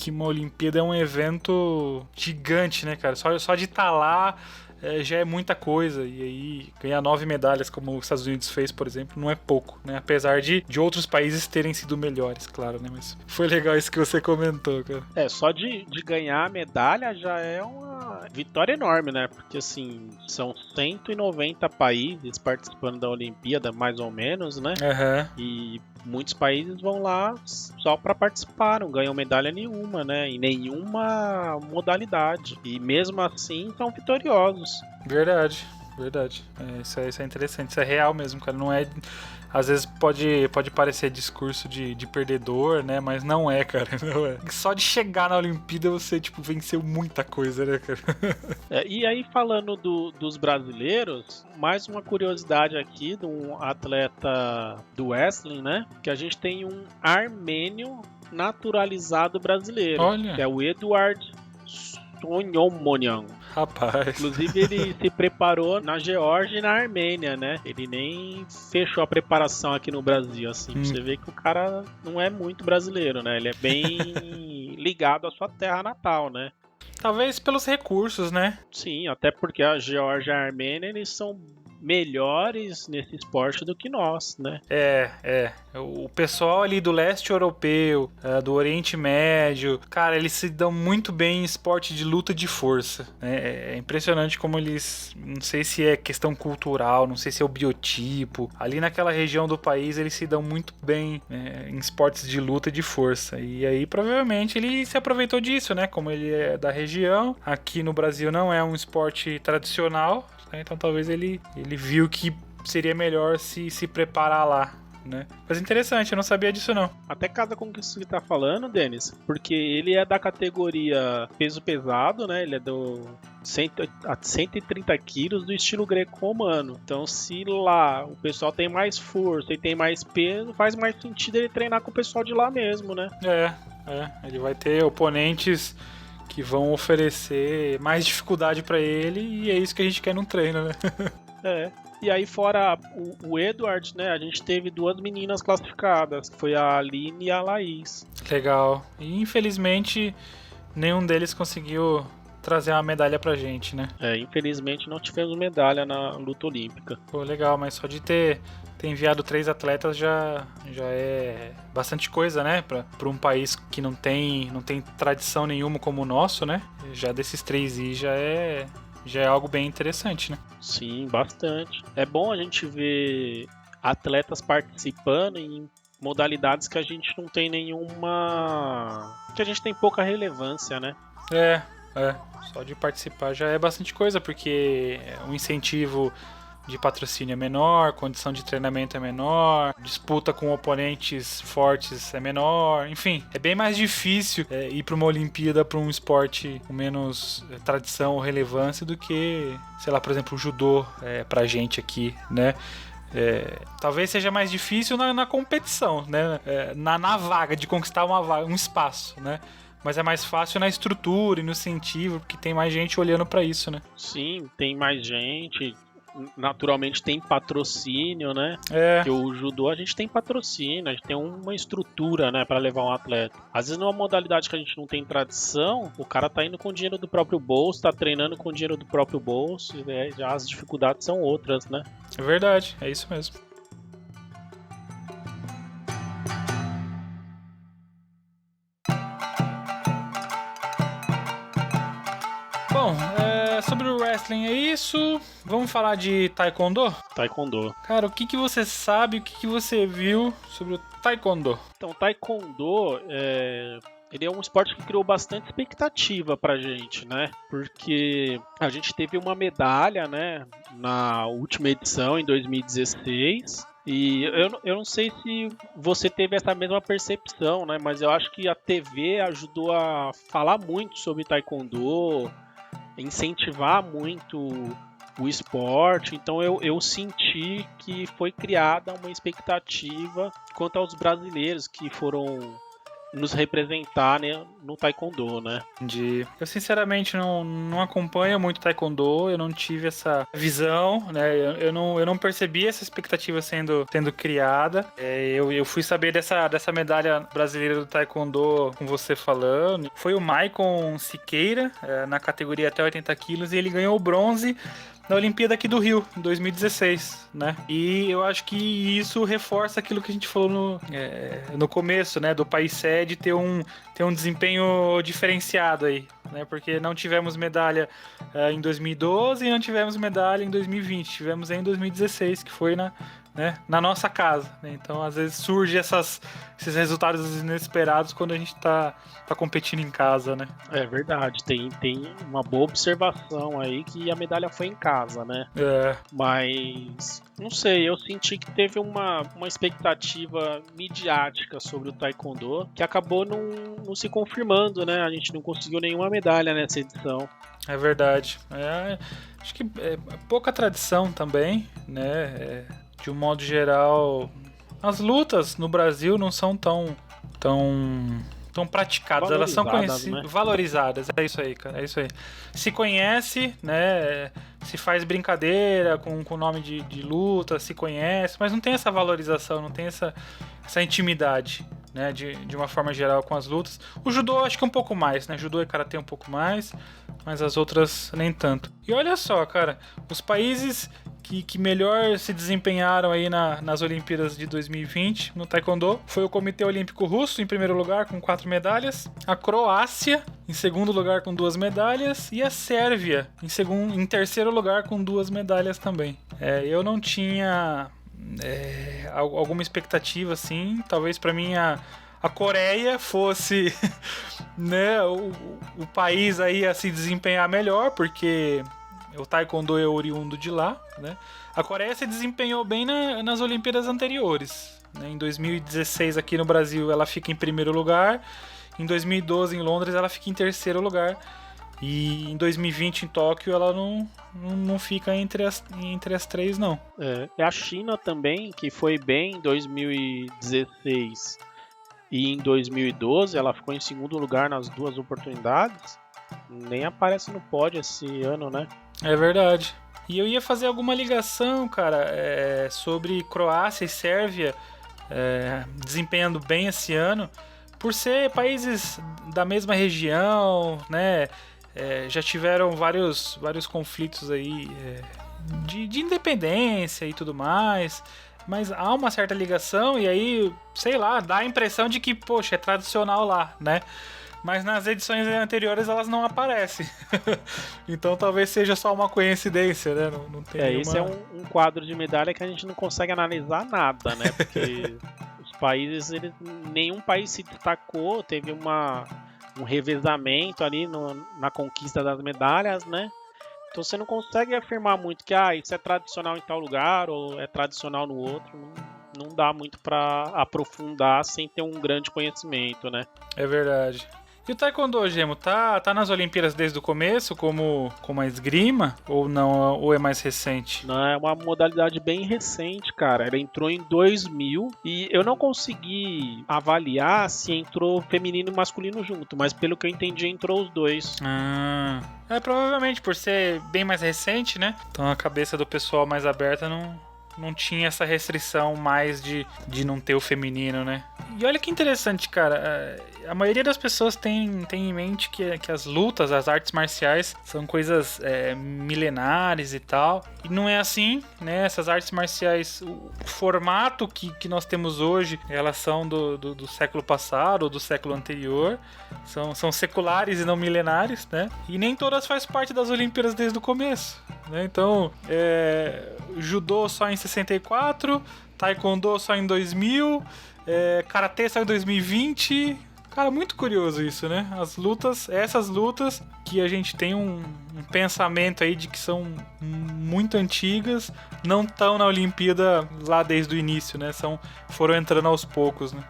uma Olimpíada é um evento gigante, né, cara? Só de estar lá já é muita coisa. E aí, ganhar 9 medalhas, como os Estados Unidos fez, por exemplo, não é pouco, né? Apesar de outros países terem sido melhores, claro, né? Mas foi legal isso que você comentou, cara. Só de ganhar a medalha já é uma vitória enorme, né? Porque, assim, são 190 países participando da Olimpíada, mais ou menos, né? Uhum. E muitos países vão lá só para participar, não ganham medalha nenhuma, né? Em nenhuma modalidade. E mesmo assim são vitoriosos. Verdade. Verdade. Isso é interessante, isso é real mesmo, cara. Não é. Às vezes pode parecer discurso de perdedor, né? Mas não é, cara. Não é. Só de chegar na Olimpíada você, tipo, venceu muita coisa, né, cara? E aí, falando dos brasileiros, mais uma curiosidade aqui de um atleta do wrestling, né? Que a gente tem um armênio naturalizado brasileiro. Olha. Que é o Eduard Sonhomonian. Rapaz. Inclusive, ele se preparou na Geórgia e na Armênia, né? Ele nem fechou a preparação aqui no Brasil, assim. Pra você ver que o cara não é muito brasileiro, né? Ele é bem ligado à sua terra natal, né? Talvez pelos recursos, né? Sim, até porque a Geórgia e a Armênia, eles são melhores nesse esporte do que nós, né? O pessoal ali do leste europeu, do Oriente Médio, cara, eles se dão muito bem em esporte de luta de força. É impressionante como eles, não sei se é questão cultural, não sei se é o biotipo, ali naquela região do país eles se dão muito bem em esportes de luta de força. E aí provavelmente ele se aproveitou disso, né? Como ele é da região, aqui no Brasil não é um esporte tradicional, então talvez ele viu que seria melhor se preparar lá, né? Mas interessante, eu não sabia disso não. Até casa com o que você tá falando, Denis, porque ele é da categoria peso pesado, né? Ele é do 130 quilos do estilo greco-romano. Então, se lá o pessoal tem mais força e tem mais peso, faz mais sentido ele treinar com o pessoal de lá mesmo, né? Ele vai ter oponentes que vão oferecer mais dificuldade pra ele, e é isso que a gente quer num treino, né? E aí, fora o Edward, né, a gente teve duas meninas classificadas, que foi a Aline e a Laís. Legal. E infelizmente nenhum deles conseguiu trazer uma medalha pra gente, né? Infelizmente não tivemos medalha na luta olímpica. Pô, legal, mas só de ter enviado 3 atletas já é bastante coisa, né? Pra um país que não tem tradição nenhuma como o nosso, né? Já desses 3 aí já é algo bem interessante, né? Sim, bastante. É bom a gente ver atletas participando em modalidades que a gente não tem nenhuma... que a gente tem pouca relevância, né? Só de participar já é bastante coisa, porque o incentivo de patrocínio é menor, condição de treinamento é menor, disputa com oponentes fortes é menor, enfim, é bem mais difícil ir para uma Olimpíada, para um esporte com menos tradição ou relevância do que, sei lá, por exemplo, o judô pra gente aqui, né? Talvez seja mais difícil na competição, né? Na vaga, de conquistar uma vaga, um espaço, né? Mas é mais fácil na estrutura e no incentivo, porque tem mais gente olhando para isso, né? Sim, tem mais gente. Naturalmente tem patrocínio, né? Porque o judô a gente tem patrocínio, a gente tem uma estrutura, né, para levar um atleta. Às vezes numa modalidade que a gente não tem tradição, o cara tá indo com o dinheiro do próprio bolso, tá treinando com o dinheiro do próprio bolso, né? Já as dificuldades são outras, né? É verdade, é isso mesmo. Bom, sobre o wrestling é isso. Vamos falar de taekwondo? Taekwondo. Cara, o que você sabe, o que você viu sobre o taekwondo? Então, o taekwondo ele é um esporte que criou bastante expectativa pra gente, né? Porque a gente teve uma medalha, né, na última edição, em 2016. E eu não sei se você teve essa mesma percepção, né? Mas eu acho que a TV ajudou a falar muito sobre taekwondo, incentivar muito o esporte. Então eu senti que foi criada uma expectativa quanto aos brasileiros que foram nos representar, né, no taekwondo, né? Entendi. Eu sinceramente não acompanho muito taekwondo, eu não tive essa visão, né? Eu não percebi essa expectativa sendo criada. Eu fui saber dessa medalha brasileira do taekwondo com você falando. Foi o Maicon Siqueira, na categoria até 80 quilos, e ele ganhou o bronze na Olimpíada aqui do Rio, em 2016, né? E eu acho que isso reforça aquilo que a gente falou no começo, né? Do país sede ter um desempenho diferenciado aí, né? Porque não tivemos medalha em 2012 e não tivemos medalha em 2020. Tivemos em 2016, que foi na né, na nossa casa, né? Então, às vezes surge esses resultados inesperados quando a gente tá competindo em casa, né? É verdade, tem uma boa observação aí que a medalha foi em casa, né? Mas, não sei, eu senti que teve uma expectativa midiática sobre o Taekwondo que acabou não se confirmando, né? A gente não conseguiu nenhuma medalha nessa edição. É verdade. Acho que é pouca tradição também, né? De um modo geral, as lutas no Brasil não são tão praticadas, elas são conhecidas, né? Valorizadas, é isso aí, cara, é isso aí. Se conhece, né? Se faz brincadeira com o nome de luta, se conhece, mas não tem essa valorização, não tem essa intimidade, né? De uma forma geral com as lutas. O judô acho que um pouco mais, né? Judô e karatê um pouco mais, mas as outras nem tanto. E olha só, cara, os países que melhor se desempenharam aí nas Olimpíadas de 2020 no Taekwondo foi o Comitê Olímpico Russo, em primeiro lugar, com 4 medalhas, a Croácia, em segundo lugar, com 2 medalhas, e a Sérvia, em terceiro lugar, com 2 medalhas também. Eu não tinha alguma expectativa, assim, talvez pra mim a Coreia fosse né, o país aí a se desempenhar melhor, porque o Taekwondo é oriundo de lá, né? A Coreia se desempenhou bem nas Olimpíadas anteriores, né? Em 2016 aqui no Brasil ela fica em primeiro lugar, em 2012 em Londres ela fica em terceiro lugar e em 2020 em Tóquio ela não fica entre as 3 não. É a China também, que foi bem em 2016 e em 2012 ela ficou em segundo lugar nas 2 oportunidades, nem aparece no pódio esse ano, né? É verdade. E eu ia fazer alguma ligação, cara, sobre Croácia e Sérvia desempenhando bem esse ano, por ser países da mesma região, né? Já tiveram vários conflitos aí de independência e tudo mais, mas há uma certa ligação e aí, sei lá, dá a impressão de que, poxa, é tradicional lá, né? Mas nas edições anteriores elas não aparecem. Então talvez seja só uma coincidência, né? Não tem nenhuma... Esse é um quadro de medalha que a gente não consegue analisar nada, né? Porque os países, nenhum país se destacou, teve um revezamento ali na conquista das medalhas, né? Então você não consegue afirmar muito que isso é tradicional em tal lugar ou é tradicional no outro. Não dá muito pra aprofundar sem ter um grande conhecimento, né? É verdade. E o Taekwondo, Gemo, tá nas Olimpíadas desde o começo, como a esgrima, ou não, ou é mais recente? Não, é uma modalidade bem recente, cara. Ela entrou em 2000 e eu não consegui avaliar se entrou feminino e masculino junto, mas pelo que eu entendi, entrou os 2. Provavelmente por ser bem mais recente, né? Então a cabeça do pessoal mais aberta não tinha essa restrição mais de não ter o feminino, né? E olha que interessante, cara. A maioria das pessoas tem em mente que as lutas, as artes marciais, são coisas milenares e tal. E não é assim, né? Essas artes marciais, o formato que nós temos hoje, elas são do século passado ou do século anterior. São seculares e não milenares, né? E nem todas fazem parte das Olimpíadas desde o começo, né? Então, judô só em 64, taekwondo só em 2000, karatê só em 2020. Cara, muito curioso isso, né? Essas lutas que a gente tem um pensamento aí de que são muito antigas, não estão na Olimpíada lá desde o início, né? Foram entrando aos poucos, né?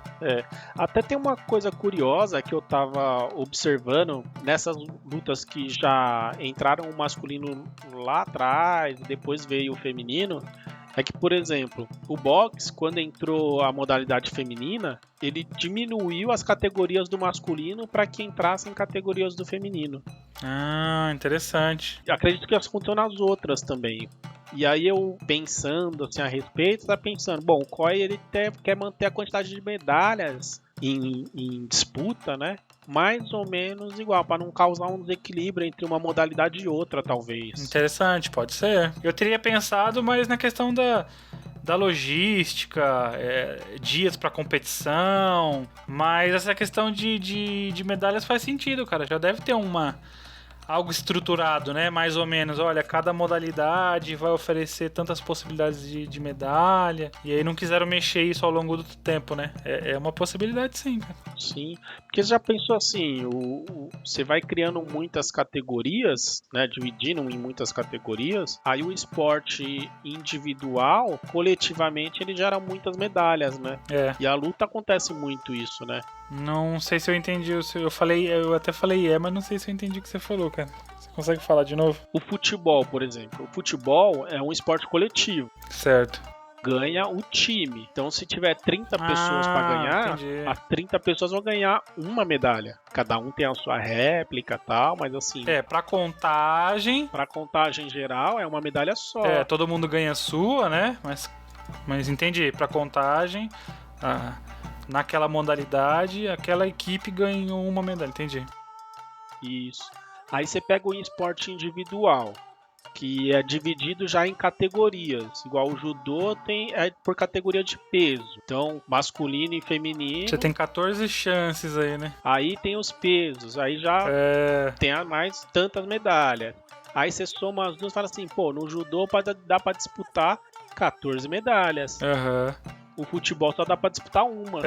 Até tem uma coisa curiosa que eu tava observando nessas lutas que já entraram o masculino lá atrás, depois veio o feminino. É que, por exemplo, o boxe, quando entrou a modalidade feminina, ele diminuiu as categorias do masculino para que entrassem categorias do feminino. Interessante. Acredito que isso aconteceu nas outras também. E aí eu, pensando assim a respeito, tá pensando, bom, o COI ele quer manter a quantidade de medalhas em disputa, né? Mais ou menos igual, para não causar um desequilíbrio entre uma modalidade e outra, talvez. Interessante, pode ser. Eu teria pensado mais na questão da logística, dias para competição, mas essa questão de medalhas faz sentido, cara. Já deve ter algo estruturado, né? Mais ou menos, olha, cada modalidade vai oferecer tantas possibilidades de medalha, e aí não quiseram mexer isso ao longo do tempo, né? É uma possibilidade sim, cara. Sim, porque você já pensou assim, você vai criando muitas categorias, né? Dividindo em muitas categorias, aí o esporte individual, coletivamente, ele gera muitas medalhas, né? E a luta acontece muito isso, né? Não sei se eu entendi, eu até falei mas não sei se eu entendi o que você falou, cara. Você consegue falar de novo? O futebol, por exemplo. O futebol é um esporte coletivo. Certo. Ganha o time. Então, se tiver 30 pessoas para ganhar, entendi. as 30 pessoas vão ganhar uma medalha. Cada um tem a sua réplica e tal, mas assim... pra contagem... Pra contagem geral, é uma medalha só. Todo mundo ganha a sua, né? Mas entendi. Pra contagem... naquela modalidade, aquela equipe ganhou uma medalha, entendi. Isso. Aí você pega o esporte individual, que é dividido já em categorias. Igual o judô é por categoria de peso. Então, masculino e feminino. Você tem 14 chances aí, né? Aí tem os pesos, aí já tem mais tantas medalhas. Aí você soma as duas e fala assim, no judô dá pra disputar 14 medalhas. O futebol só dá pra disputar uma.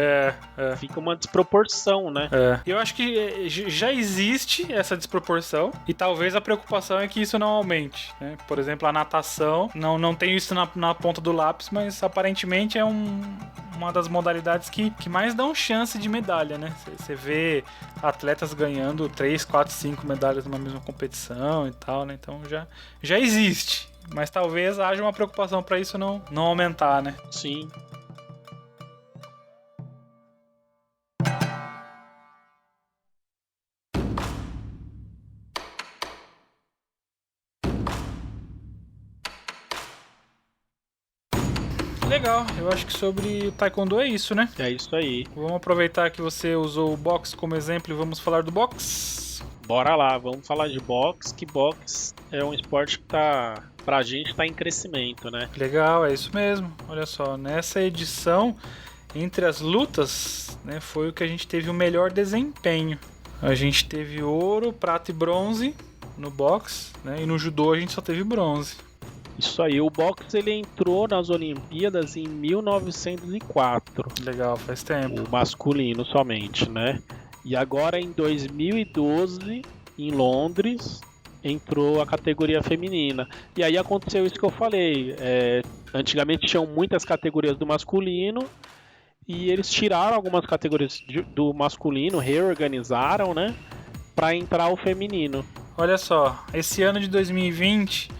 Fica uma desproporção, né? Eu acho que já existe essa desproporção e talvez a preocupação é que isso não aumente, né? Por exemplo, a natação, não tenho isso na ponta do lápis, mas aparentemente é uma das modalidades que mais dão chance de medalha, né? Você vê atletas ganhando 3, 4, 5 medalhas numa mesma competição e tal, né? Então já existe, mas talvez haja uma preocupação para isso não aumentar, né? Sim. Legal, eu acho que sobre o Taekwondo é isso, né? É isso aí. Vamos aproveitar que você usou o boxe como exemplo e vamos falar do boxe? Bora lá, vamos falar de boxe, que boxe é um esporte que pra gente tá em crescimento, né? Legal, é isso mesmo. Olha só, nessa edição, entre as lutas, né, foi o que a gente teve o melhor desempenho. A gente teve ouro, prata e bronze no boxe, né? E no judô a gente só teve bronze. Isso aí, o boxe ele entrou nas Olimpíadas em 1904. Legal, faz tempo. O masculino somente, né? E agora em 2012, em Londres, entrou a categoria feminina. E aí aconteceu isso que eu falei. Antigamente tinham muitas categorias do masculino e eles tiraram algumas categorias do masculino, reorganizaram, né? Pra entrar o feminino. Olha só, esse ano de 2020...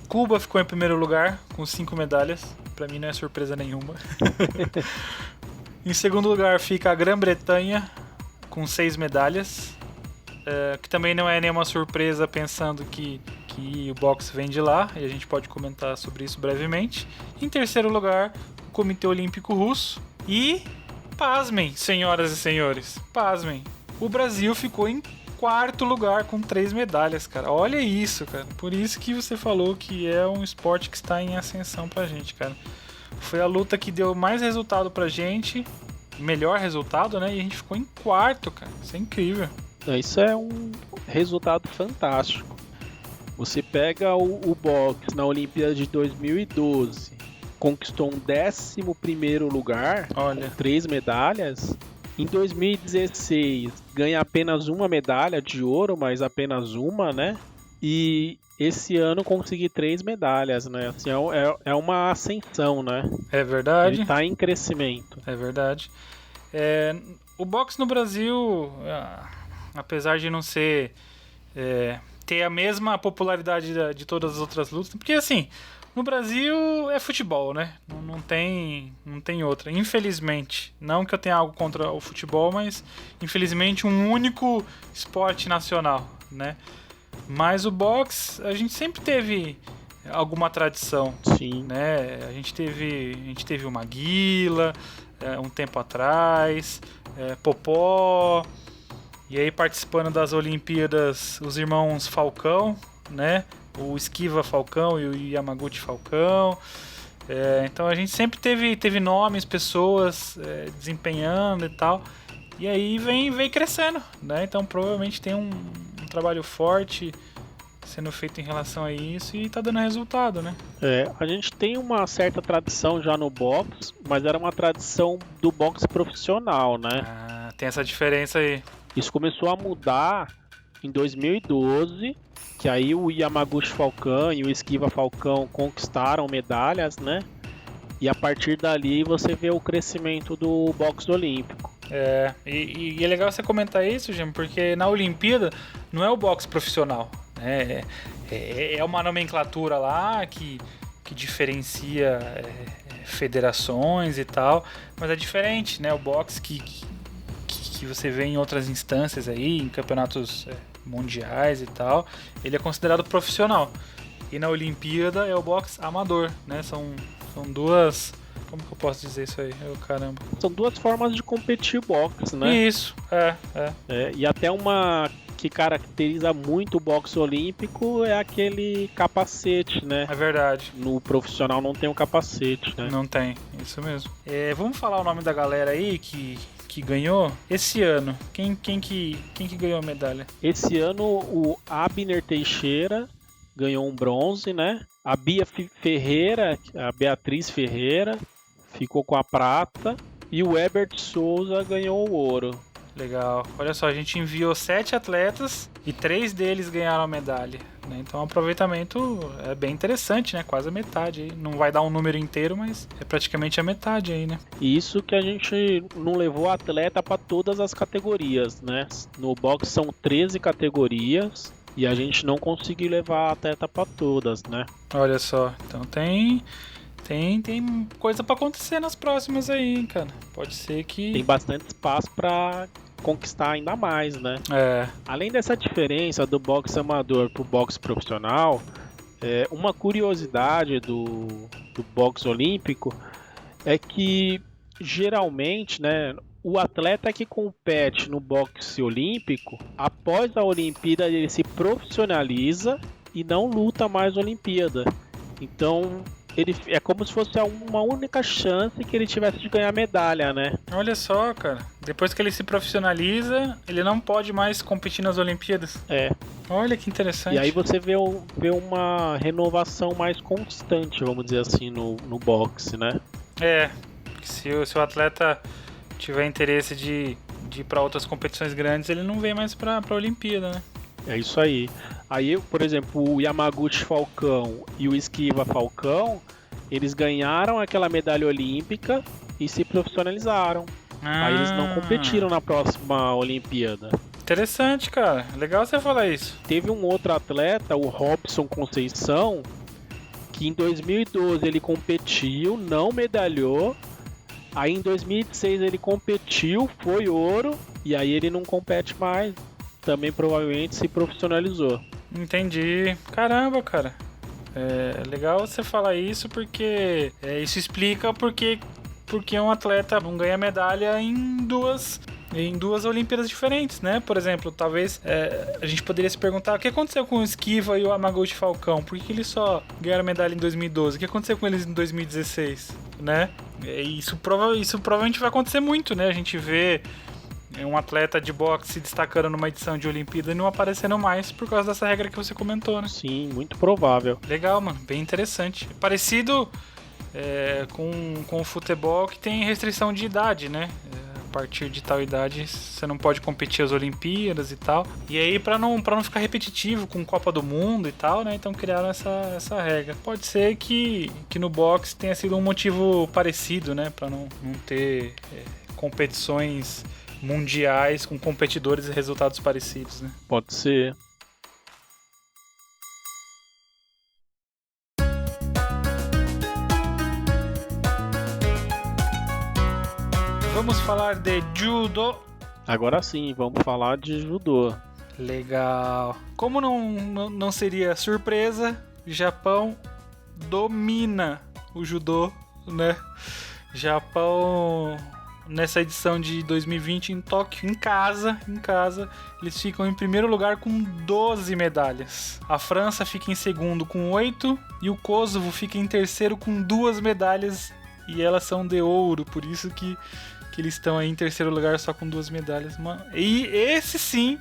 Cuba ficou em primeiro lugar, com 5 medalhas. Pra mim não é surpresa nenhuma. Em segundo lugar fica a Grã-Bretanha, com 6 medalhas. Que também não é nenhuma surpresa, pensando que o boxe vem de lá. E a gente pode comentar sobre isso brevemente. Em terceiro lugar, o Comitê Olímpico Russo. E, pasmem, senhoras e senhores, pasmem. O Brasil ficou em quarto lugar com 3 medalhas, cara. Olha isso, cara. Por isso que você falou que é um esporte que está em ascensão pra gente, cara. Foi a luta que deu mais resultado pra gente, melhor resultado, né? E a gente ficou em quarto, cara. Isso é incrível. Isso é um resultado fantástico. Você pega o boxe na Olimpíada de 2012, conquistou um 11º lugar, com 3 medalhas. Em 2016, ganha apenas uma medalha de ouro, mas apenas uma, né? E esse ano consegui 3 medalhas, né? Assim, é uma ascensão, né? É verdade. Ele tá em crescimento. É verdade. O boxe no Brasil, apesar de não ser... ter a mesma popularidade de todas as outras lutas, porque assim... No Brasil é futebol, né? Não tem outra. Infelizmente. Não que eu tenha algo contra o futebol, mas infelizmente um único esporte nacional, né? Mas o boxe, a gente sempre teve alguma tradição. Sim. Né? A gente teve o Maguila um tempo atrás, Popó, e aí participando das Olimpíadas os irmãos Falcão, né? O Esquiva Falcão e o Yamaguchi Falcão. Então a gente sempre teve nomes, pessoas desempenhando e tal. E aí vem crescendo, né? Então provavelmente tem um trabalho forte sendo feito em relação a isso e tá dando resultado, né? A gente tem uma certa tradição já no boxe, mas era uma tradição do boxe profissional, né? Tem essa diferença aí. Isso começou a mudar em 2012, que aí o Yamaguchi Falcão e o Esquiva Falcão conquistaram medalhas, né? E a partir dali você vê o crescimento do boxe olímpico. E é legal você comentar isso, Jim, porque na Olimpíada não é o boxe profissional. É uma nomenclatura lá que diferencia federações e tal, mas é diferente, né? O boxe que você vê em outras instâncias aí, em campeonatos mundiais e tal, ele é considerado profissional. E na Olimpíada é o boxe amador, né? São duas... Como que eu posso dizer isso aí? Caramba. São duas formas de competir boxe, né? Isso, E até uma que caracteriza muito o boxe olímpico é aquele capacete, né? É verdade. No profissional não tem um capacete, né? Não tem, isso mesmo. Vamos falar o nome da galera aí que ganhou esse ano. Quem que ganhou a medalha? Esse ano o Abner Teixeira ganhou um bronze, né? A Bia Ferreira, a Beatriz Ferreira, ficou com a prata. E o Herbert Souza ganhou o ouro. Legal. Olha só, a gente enviou 7 atletas e 3 deles ganharam a medalha, né? Então o aproveitamento é bem interessante, né? Quase a metade aí. Não vai dar um número inteiro, mas é praticamente a metade aí, né? E isso que a gente não levou atleta para todas as categorias, né? No boxe são 13 categorias e a gente não conseguiu levar atleta para todas, né? Olha só, então tem coisa pra acontecer nas próximas aí, hein, cara. Pode ser que... Tem bastante espaço pra conquistar ainda mais, né? Além dessa diferença do boxe amador pro boxe profissional, uma curiosidade do boxe olímpico é que, geralmente, né, o atleta que compete no boxe olímpico, após a Olimpíada ele se profissionaliza e não luta mais na Olimpíada. Então... é como se fosse uma única chance que ele tivesse de ganhar medalha, né? Olha só, cara. Depois que ele se profissionaliza, ele não pode mais competir nas Olimpíadas. Olha que interessante. E aí você vê uma renovação mais constante, vamos dizer assim, no boxe, né? Se o atleta tiver interesse de ir para outras competições grandes, ele não vem mais para a Olimpíada, né? É isso aí. Aí, por exemplo, o Yamaguchi Falcão e o Esquiva Falcão, eles ganharam aquela medalha olímpica e se profissionalizaram. Aí eles não competiram na próxima Olimpíada. Interessante, cara. Legal você falar isso. Teve um outro atleta, o Robson Conceição, que em 2012 ele competiu, não medalhou. Aí em 2016 ele competiu, foi ouro, e aí ele não compete mais. Também provavelmente se profissionalizou. Entendi. Caramba, cara. É legal você falar isso porque isso explica porque um atleta não ganha medalha em duas Olimpíadas diferentes, né? Por exemplo, talvez a gente poderia se perguntar o que aconteceu com o Esquiva e o Yamaguchi Falcão? Por que eles só ganharam medalha em 2012? O que aconteceu com eles em 2016? Né? Isso provavelmente vai acontecer muito, né? A gente vê um atleta de boxe se destacando numa edição de Olimpíada e não aparecendo mais por causa dessa regra que você comentou, né? Sim, muito provável. Legal, mano. Bem interessante. Parecido com o futebol, que tem restrição de idade, né? A partir de tal idade você não pode competir as Olimpíadas e tal. E aí, pra não ficar repetitivo com Copa do Mundo e tal, né? Então criaram essa regra. Pode ser que no boxe tenha sido um motivo parecido, né? Pra não ter competições mundiais com competidores e resultados parecidos, né? Pode ser. Vamos falar de judô. Agora sim, vamos falar de judô. Legal. Como não seria surpresa, Japão domina o judô, né? Japão, nessa edição de 2020 em Tóquio, em casa, eles ficam em primeiro lugar com 12 medalhas. A França fica em segundo com 8 e o Kosovo fica em terceiro com 2 medalhas e elas são de ouro, por isso que eles estão aí em terceiro lugar só com 2 medalhas. E esse sim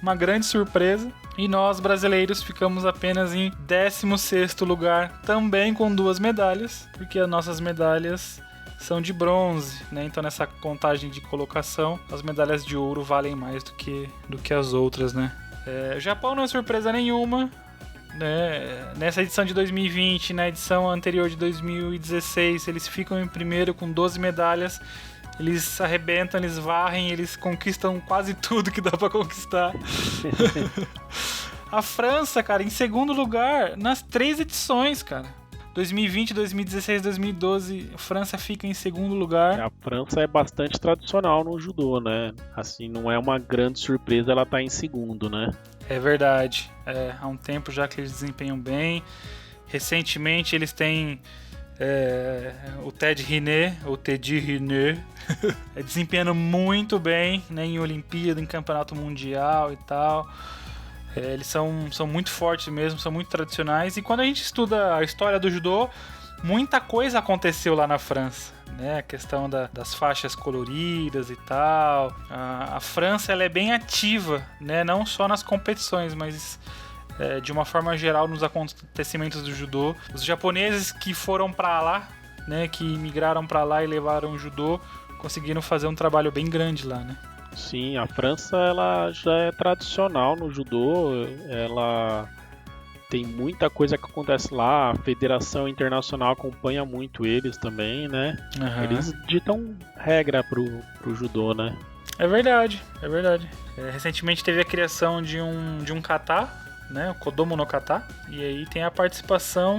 uma grande surpresa. E nós, brasileiros, ficamos apenas em 16º lugar, também com 2 medalhas, porque as nossas medalhas são de bronze, né? Então nessa contagem de colocação, as medalhas de ouro valem mais do que as outras, né? O Japão não é surpresa nenhuma, né? Nessa edição de 2020, na edição anterior de 2016, eles ficam em primeiro com 12 medalhas. Eles arrebentam, eles varrem, eles conquistam quase tudo que dá pra conquistar. A França, cara, em segundo lugar nas 3 edições, cara. 2020, 2016, 2012, a França fica em segundo lugar. A França é bastante tradicional no judô, né? Assim, não é uma grande surpresa ela tá em segundo, né? É verdade. Há um tempo já que eles desempenham bem. Recentemente eles têm o Teddy Riner, desempenhando muito bem, né, em Olimpíada, em Campeonato Mundial e tal. Eles são muito fortes mesmo, são muito tradicionais. E quando a gente estuda a história do judô, muita coisa aconteceu lá na França, né? A questão das faixas coloridas e tal. A França ela é bem ativa, né? Não só nas competições, mas de uma forma geral nos acontecimentos do judô. Os japoneses que foram para lá, né? Que migraram para lá e levaram o judô, conseguiram fazer um trabalho bem grande lá, né? Sim, a França ela já é tradicional no judô, ela tem muita coisa que acontece lá, a Federação Internacional acompanha muito eles também, né? Uhum. Eles ditam regra pro judô, né? É verdade, é verdade. Recentemente teve a criação de um kata, né? O Kodomo no Kata, e aí tem a participação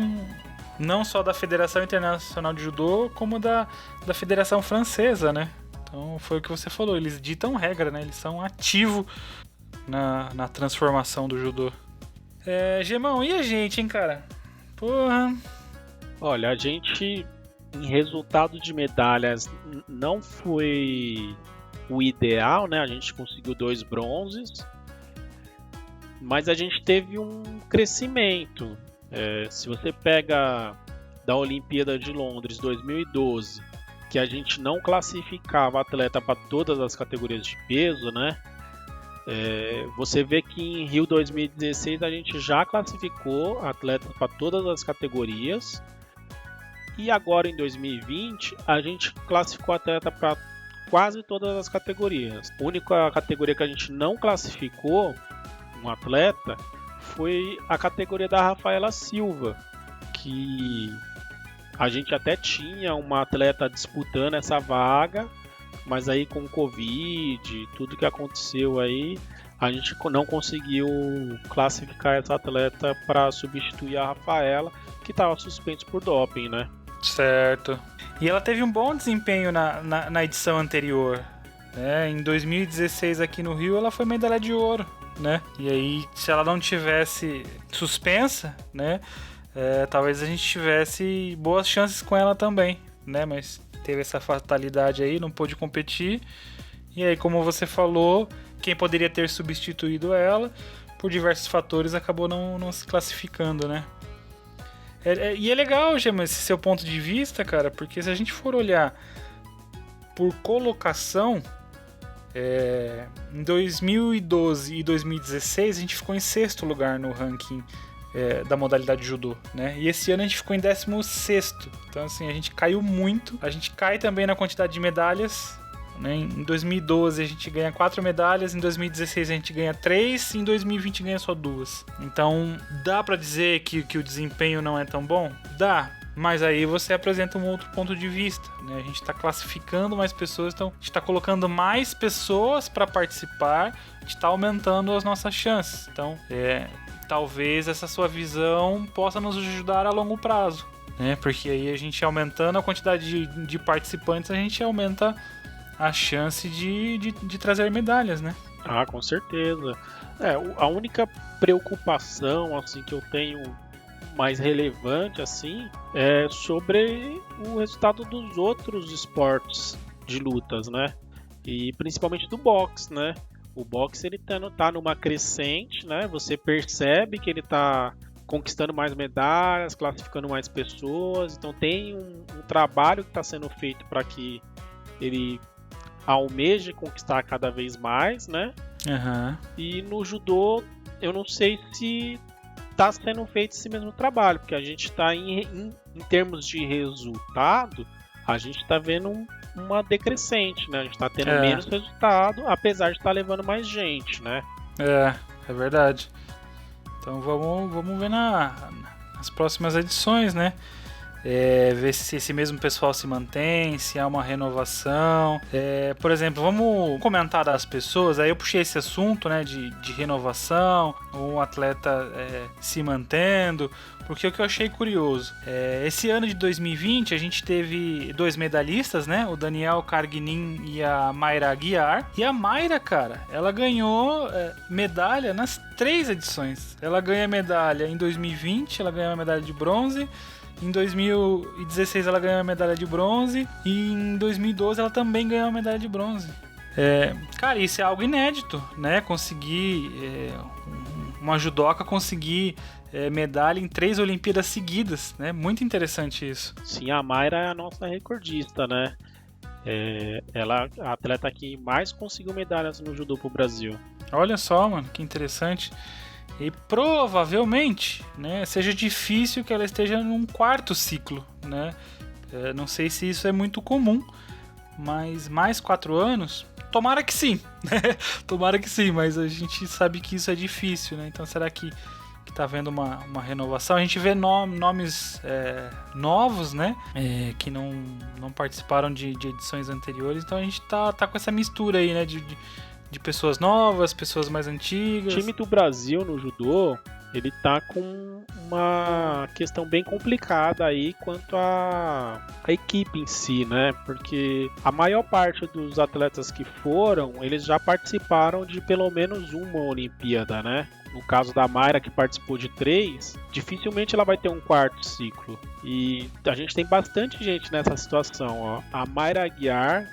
não só da Federação Internacional de Judô, como da Federação Francesa, né? Então foi o que você falou, eles ditam regra, né? Eles são ativos na transformação do judô. Gemão, e a gente, hein, cara? Porra. Olha, a gente, em resultado de medalhas, não foi o ideal, né? A gente conseguiu 2 bronzes, mas a gente teve um crescimento. Se você pega da Olimpíada de Londres 2012, que a gente não classificava atleta para todas as categorias de peso, né? Você vê que em Rio 2016 a gente já classificou atletas para todas as categorias, e agora em 2020 a gente classificou atleta para quase todas as categorias. A única categoria que a gente não classificou um atleta foi a categoria da Rafaela Silva, que a gente até tinha uma atleta disputando essa vaga, mas aí com o Covid, tudo que aconteceu aí, a gente não conseguiu classificar essa atleta para substituir a Rafaela, que estava suspensa por doping, né? Certo. E ela teve um bom desempenho na edição anterior, né? Em 2016 aqui no Rio ela foi medalha de ouro, né? E aí, se ela não tivesse suspensa, né? Talvez a gente tivesse boas chances com ela também, né? Mas teve essa fatalidade aí, não pôde competir. E aí, como você falou, quem poderia ter substituído ela, por diversos fatores, acabou não se classificando, né? E é legal, Gema, esse seu ponto de vista, cara, porque se a gente for olhar por colocação, em 2012 e 2016 a gente ficou em 6º lugar no ranking da modalidade judô, né? E esse ano a gente ficou em 16º. Então, assim, a gente caiu muito. A gente cai também na quantidade de medalhas, né? Em 2012 a gente ganha 4 medalhas, em 2016 a gente ganha 3, e em 2020 ganha só 2. Então, dá pra dizer que o desempenho não é tão bom? Dá. Mas aí você apresenta um outro ponto de vista, né? A gente está classificando mais pessoas, então a gente está colocando mais pessoas para participar, a gente está aumentando as nossas chances. Então, talvez essa sua visão possa nos ajudar a longo prazo, né? Porque aí a gente aumentando a quantidade de participantes, a gente aumenta a chance de trazer medalhas, né? Ah, com certeza. A única preocupação assim que eu tenho mais relevante assim é sobre o resultado dos outros esportes de lutas, né? E principalmente do boxe, né? O boxe ele tá numa crescente, né? Você percebe que ele tá conquistando mais medalhas, classificando mais pessoas. Então tem um trabalho que está sendo feito para que ele almeje conquistar cada vez mais, né? Uhum. E no judô, eu não sei se está sendo feito esse mesmo trabalho, porque a gente está em termos de resultado, a gente está vendo uma decrescente, né? A gente está tendo menos resultado, apesar de estar levando mais gente, né? É verdade. Então vamos ver nas próximas edições, né? Ver se esse mesmo pessoal se mantém, se há uma renovação. Por exemplo, vamos comentar das pessoas. Aí eu puxei esse assunto, né, de renovação, um atleta se mantendo, porque o que eu achei curioso, esse ano de 2020 a gente teve 2 medalhistas, né, o Daniel Carguinin e a Mayra Aguiar. E a Mayra, cara, ela ganhou medalha nas 3 edições. Ela ganha medalha em 2020, ela ganhou a medalha de bronze. Em 2016 ela ganhou a medalha de bronze e em 2012 ela também ganhou a medalha de bronze. Cara, isso é algo inédito, né? Conseguir uma judoca conseguir medalha em 3 Olimpíadas seguidas, né? Muito interessante isso. Sim, a Mayra é a nossa recordista, né? Ela é a atleta que mais conseguiu medalhas no judô pro Brasil. Olha só, mano, que interessante. E provavelmente, né, seja difícil que ela esteja num 4º ciclo, né? Não sei se isso é muito comum, mas mais 4 anos, tomara que sim, né? Tomara que sim, mas a gente sabe que isso é difícil, né? Então será que tá havendo uma renovação? A gente vê nomes novos, né? Que não participaram de edições anteriores, então a gente tá com essa mistura aí, né? De pessoas novas, pessoas mais antigas. O time do Brasil no judô, ele tá com uma questão bem complicada aí quanto à equipe em si, né? Porque a maior parte dos atletas que foram, eles já participaram de pelo menos uma Olimpíada, né? No caso da Mayra, que participou de 3, dificilmente ela vai ter um 4º ciclo. E a gente tem bastante gente nessa situação, ó. A Mayra Aguiar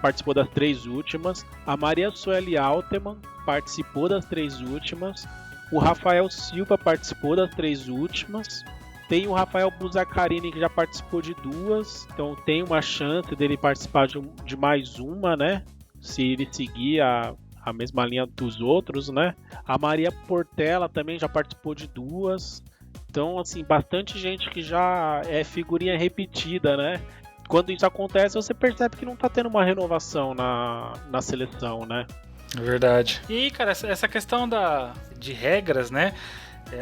participou das 3 últimas. A Maria Sueli Alterman participou das 3 últimas. O Rafael Silva participou das 3 últimas. Tem o Rafael Buzacarini, que já participou de 2. Então tem uma chance dele participar de mais uma, né? Se ele seguir a mesma linha dos outros, né? A Maria Portela também já participou de 2. Então, assim, bastante gente que já é figurinha repetida, né? Quando isso acontece, você percebe que não tá tendo uma renovação na seleção, né? É verdade. E aí, cara, essa questão de regras, né?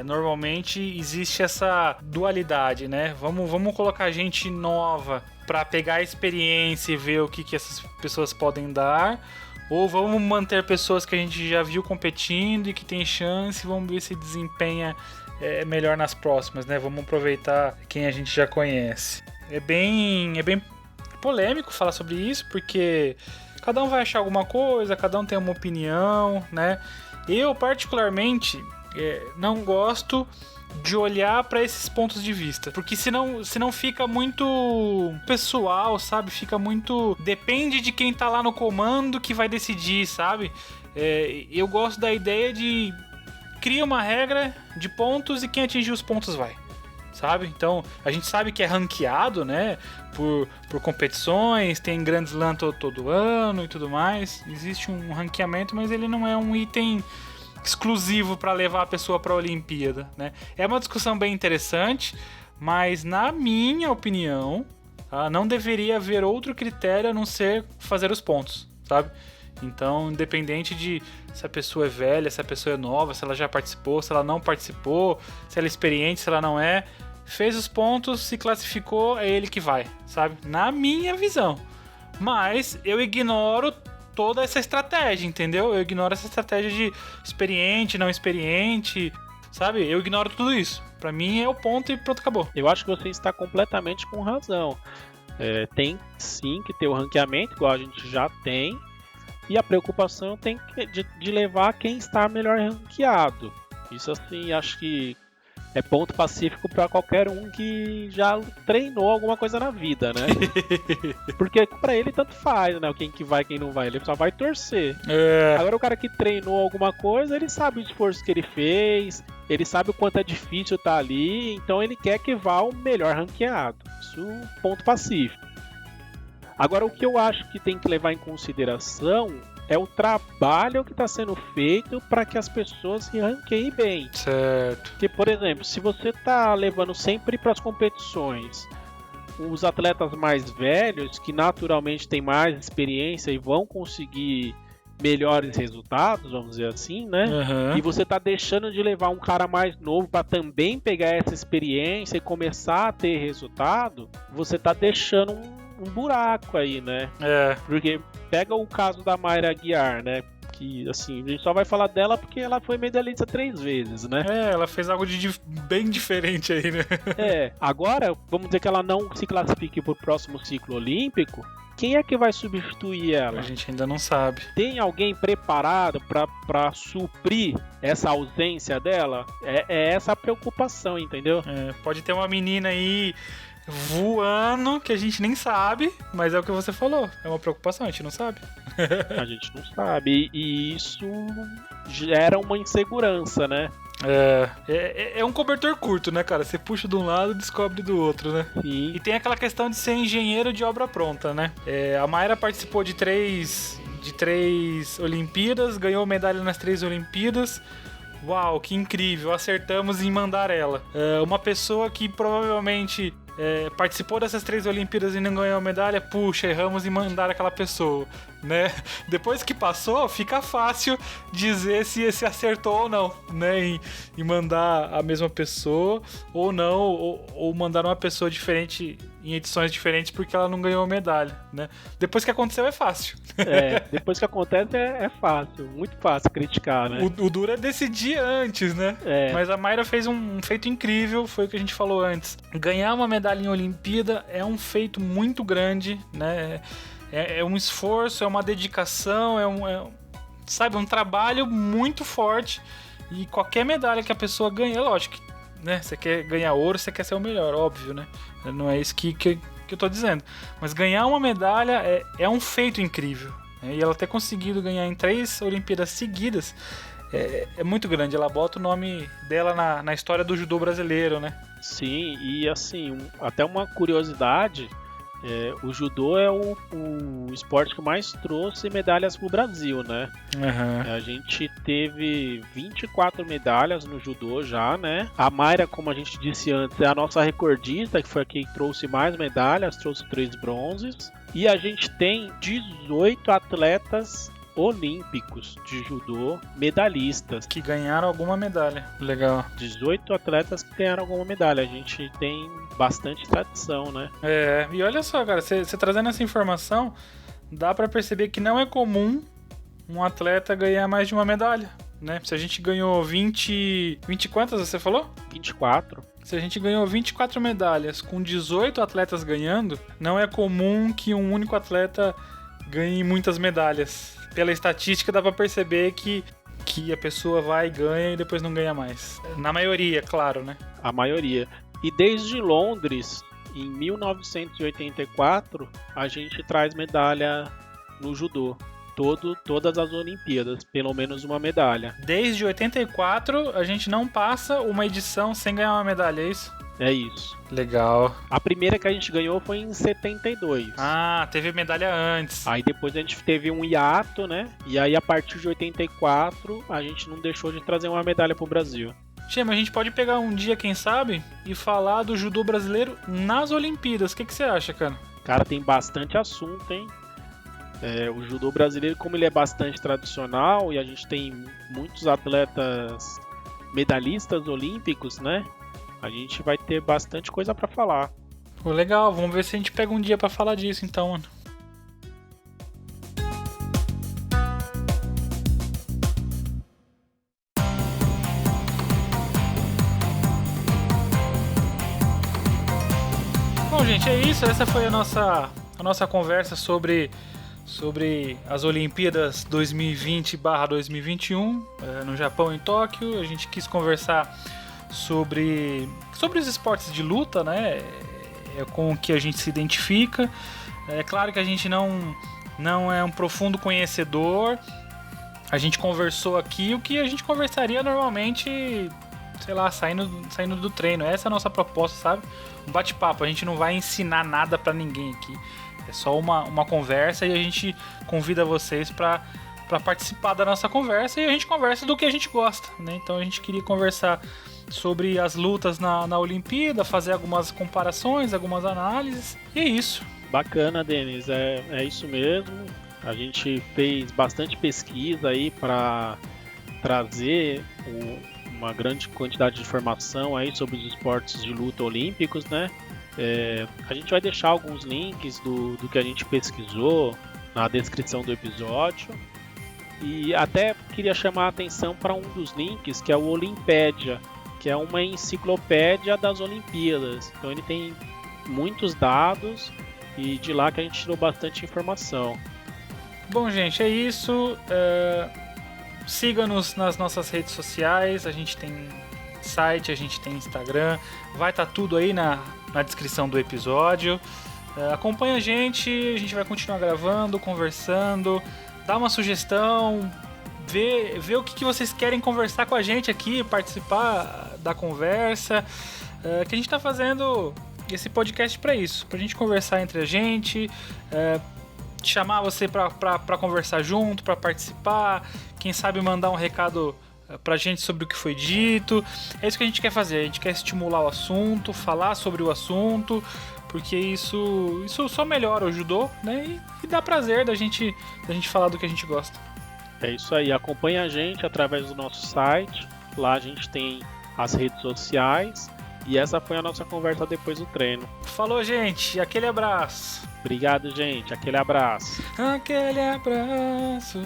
Normalmente existe essa dualidade, né? Vamos colocar gente nova para pegar a experiência e ver o que essas pessoas podem dar. Ou vamos manter pessoas que a gente já viu competindo e que tem chance, vamos ver se desempenha melhor nas próximas, né? Vamos aproveitar quem a gente já conhece. É bem polêmico falar sobre isso, porque cada um vai achar alguma coisa, cada um tem uma opinião, né? Eu, particularmente, não gosto de olhar para esses pontos de vista, porque senão fica muito pessoal, sabe? Fica muito... Depende de quem tá lá no comando que vai decidir, sabe? Eu gosto da ideia de... Cria uma regra de pontos e quem atingir os pontos vai. Sabe? Então, a gente sabe que é ranqueado, né? Por competições, tem Grand Slam todo ano e tudo mais. Existe um ranqueamento, mas ele não é um item exclusivo para levar a pessoa para a Olimpíada, né? É uma discussão bem interessante, mas na minha opinião, não deveria haver outro critério a não ser fazer os pontos, sabe? Então, independente de se a pessoa é velha, se a pessoa é nova, se ela já participou, se ela não participou, se ela é experiente, se ela não é, fez os pontos, se classificou, é ele que vai, sabe? Na minha visão. Mas eu ignoro toda essa estratégia, entendeu? Eu ignoro essa estratégia de experiente, não experiente, sabe? Eu ignoro tudo isso. Pra mim é o ponto e pronto, acabou. Eu acho que você está completamente com razão. Tem sim que ter o ranqueamento, igual a gente já tem. E a preocupação tem de levar quem está melhor ranqueado. Isso, assim, acho que é ponto pacífico para qualquer um que já treinou alguma coisa na vida, né? Porque para ele tanto faz, né? Quem que vai, quem não vai. Ele só vai torcer. Agora o cara que treinou alguma coisa, ele sabe o esforço que ele fez, ele sabe o quanto é difícil estar ali, então ele quer que vá o melhor ranqueado. Isso, ponto pacífico. Agora, o que eu acho que tem que levar em consideração é o trabalho que está sendo feito para que as pessoas se ranqueiem bem. Certo. Porque, por exemplo, se você está levando sempre para as competições os atletas mais velhos, que naturalmente têm mais experiência e vão conseguir melhores resultados, vamos dizer assim, né? Uhum. E você tá deixando de levar um cara mais novo para também pegar essa experiência e começar a ter resultado, você tá deixando um buraco aí, né? Porque pega o caso da Mayra Aguiar, né? Que, assim, a gente só vai falar dela porque ela foi medalhista 3 vezes, né? Ela fez algo bem diferente aí, né? Agora, vamos dizer que ela não se classifique pro próximo ciclo olímpico. Quem é que vai substituir ela? A gente ainda não sabe. Tem alguém preparado para suprir essa ausência dela? É essa a preocupação, entendeu? Pode ter uma menina aí voando que a gente nem sabe, mas é o que você falou. É uma preocupação, a gente não sabe. A gente não sabe. E isso gera uma insegurança, né? É um cobertor curto, né, cara? Você puxa de um lado e descobre do outro, né? Sim. E tem aquela questão de ser engenheiro de obra pronta, né? A Mayra participou de três Olimpíadas, ganhou medalha nas 3 Olimpíadas. Uau, que incrível, acertamos em mandar ela. Uma pessoa que provavelmente participou dessas 3 Olimpíadas e não ganhou medalha, puxa, erramos em mandar aquela pessoa, né? Depois que passou, fica fácil dizer se acertou ou não, né? Em mandar a mesma pessoa ou não, ou mandar uma pessoa diferente em edições diferentes porque ela não ganhou medalha, né? Depois que aconteceu é fácil. Depois que acontece é fácil, muito fácil criticar, né? O duro é decidir antes, né? Mas a Mayra fez um feito incrível, foi o que a gente falou antes. Ganhar uma medalha em Olimpíada é um feito muito grande, né? É um esforço, é uma dedicação, sabe, um trabalho muito forte. E qualquer medalha que a pessoa ganha, lógico, né? Você quer ganhar ouro, você quer ser o melhor, óbvio, né? Não é isso que eu tô dizendo. Mas ganhar uma medalha é um feito incrível. Né? E ela ter conseguido ganhar em 3 Olimpíadas seguidas é muito grande. Ela bota o nome dela na história do judô brasileiro, né? Sim, e assim, até uma curiosidade, o judô é o esporte que mais trouxe medalhas pro Brasil, né? Uhum. A gente teve 24 medalhas no judô já, né? A Mayra, como a gente disse antes, é a nossa recordista, que foi a que trouxe mais medalhas, trouxe 3 bronzes. E a gente tem 18 atletas olímpicos de judô medalhistas. Que ganharam alguma medalha. Legal. 18 atletas que ganharam alguma medalha. A gente tem bastante tradição, né? E olha só, cara, você trazendo essa informação, dá pra perceber que não é comum um atleta ganhar mais de uma medalha, né? Se a gente ganhou 20 quantas você falou? 24. Se a gente ganhou 24 medalhas com 18 atletas ganhando, não é comum que um único atleta ganhe muitas medalhas. Pela estatística dá pra perceber que a pessoa vai e ganha e depois não ganha mais. Na maioria, claro, né? A maioria. E desde Londres, em 1984, a gente traz medalha no judô. Todas as Olimpíadas, pelo menos uma medalha. Desde 84, a gente não passa uma edição sem ganhar uma medalha, é isso? É isso. Legal. A primeira que a gente ganhou foi em 72. Ah, teve medalha antes. Aí depois a gente teve um hiato, né? E aí a partir de 84 a gente não deixou de trazer uma medalha pro Brasil. Chema, a gente pode pegar um dia, quem sabe, e falar do judô brasileiro nas Olimpíadas. O que você acha, cara? Cara, tem bastante assunto, hein? O judô brasileiro, como ele é bastante tradicional e a gente tem muitos atletas medalhistas olímpicos, né? A gente vai ter bastante coisa pra falar. Pô, legal, vamos ver se a gente pega um dia pra falar disso então, mano. Bom, gente, é isso. Essa foi a nossa conversa sobre as Olimpíadas 2020/2021 no Japão, em Tóquio. A gente quis conversar sobre os esportes de luta, né? Com o que a gente se identifica. É claro que a gente não é um profundo conhecedor. A gente conversou aqui o que a gente conversaria normalmente, sei lá, saindo do treino. Essa é a nossa proposta, sabe? Um bate-papo. A gente não vai ensinar nada pra ninguém aqui. É só uma conversa e a gente convida vocês pra para participar da nossa conversa e a gente conversa do que a gente gosta, né? Então a gente queria conversar sobre as lutas na Olimpíada, fazer algumas comparações, algumas análises, e é isso. Bacana, Denis, é isso mesmo. A gente fez bastante pesquisa aí para trazer uma grande quantidade de informação aí sobre os esportes de luta olímpicos, né? A gente vai deixar alguns links do que a gente pesquisou na descrição do episódio. E até queria chamar a atenção para um dos links, que é o Olimpédia, que é uma enciclopédia das Olimpíadas. Então ele tem muitos dados e de lá que a gente tirou bastante informação. Bom, gente, é isso. Siga-nos nas nossas redes sociais. A gente tem site, a gente tem Instagram. Vai estar tudo aí na descrição do episódio. Acompanha a gente vai continuar gravando, conversando. Dá uma sugestão, vê o que vocês querem conversar com a gente aqui, participar da conversa. Que a gente está fazendo esse podcast para isso, para a gente conversar entre a gente, chamar você para conversar junto, para participar, quem sabe mandar um recado pra gente sobre o que foi dito. É isso que a gente quer fazer, a gente quer estimular o assunto, falar sobre o assunto, porque isso só melhora o judô, né? E dá prazer da gente falar do que a gente gosta. É isso aí, acompanha a gente através do nosso site, lá a gente tem as redes sociais, e essa foi a nossa conversa depois do treino. Falou, gente, aquele abraço. Obrigado, gente, aquele abraço. Aquele abraço.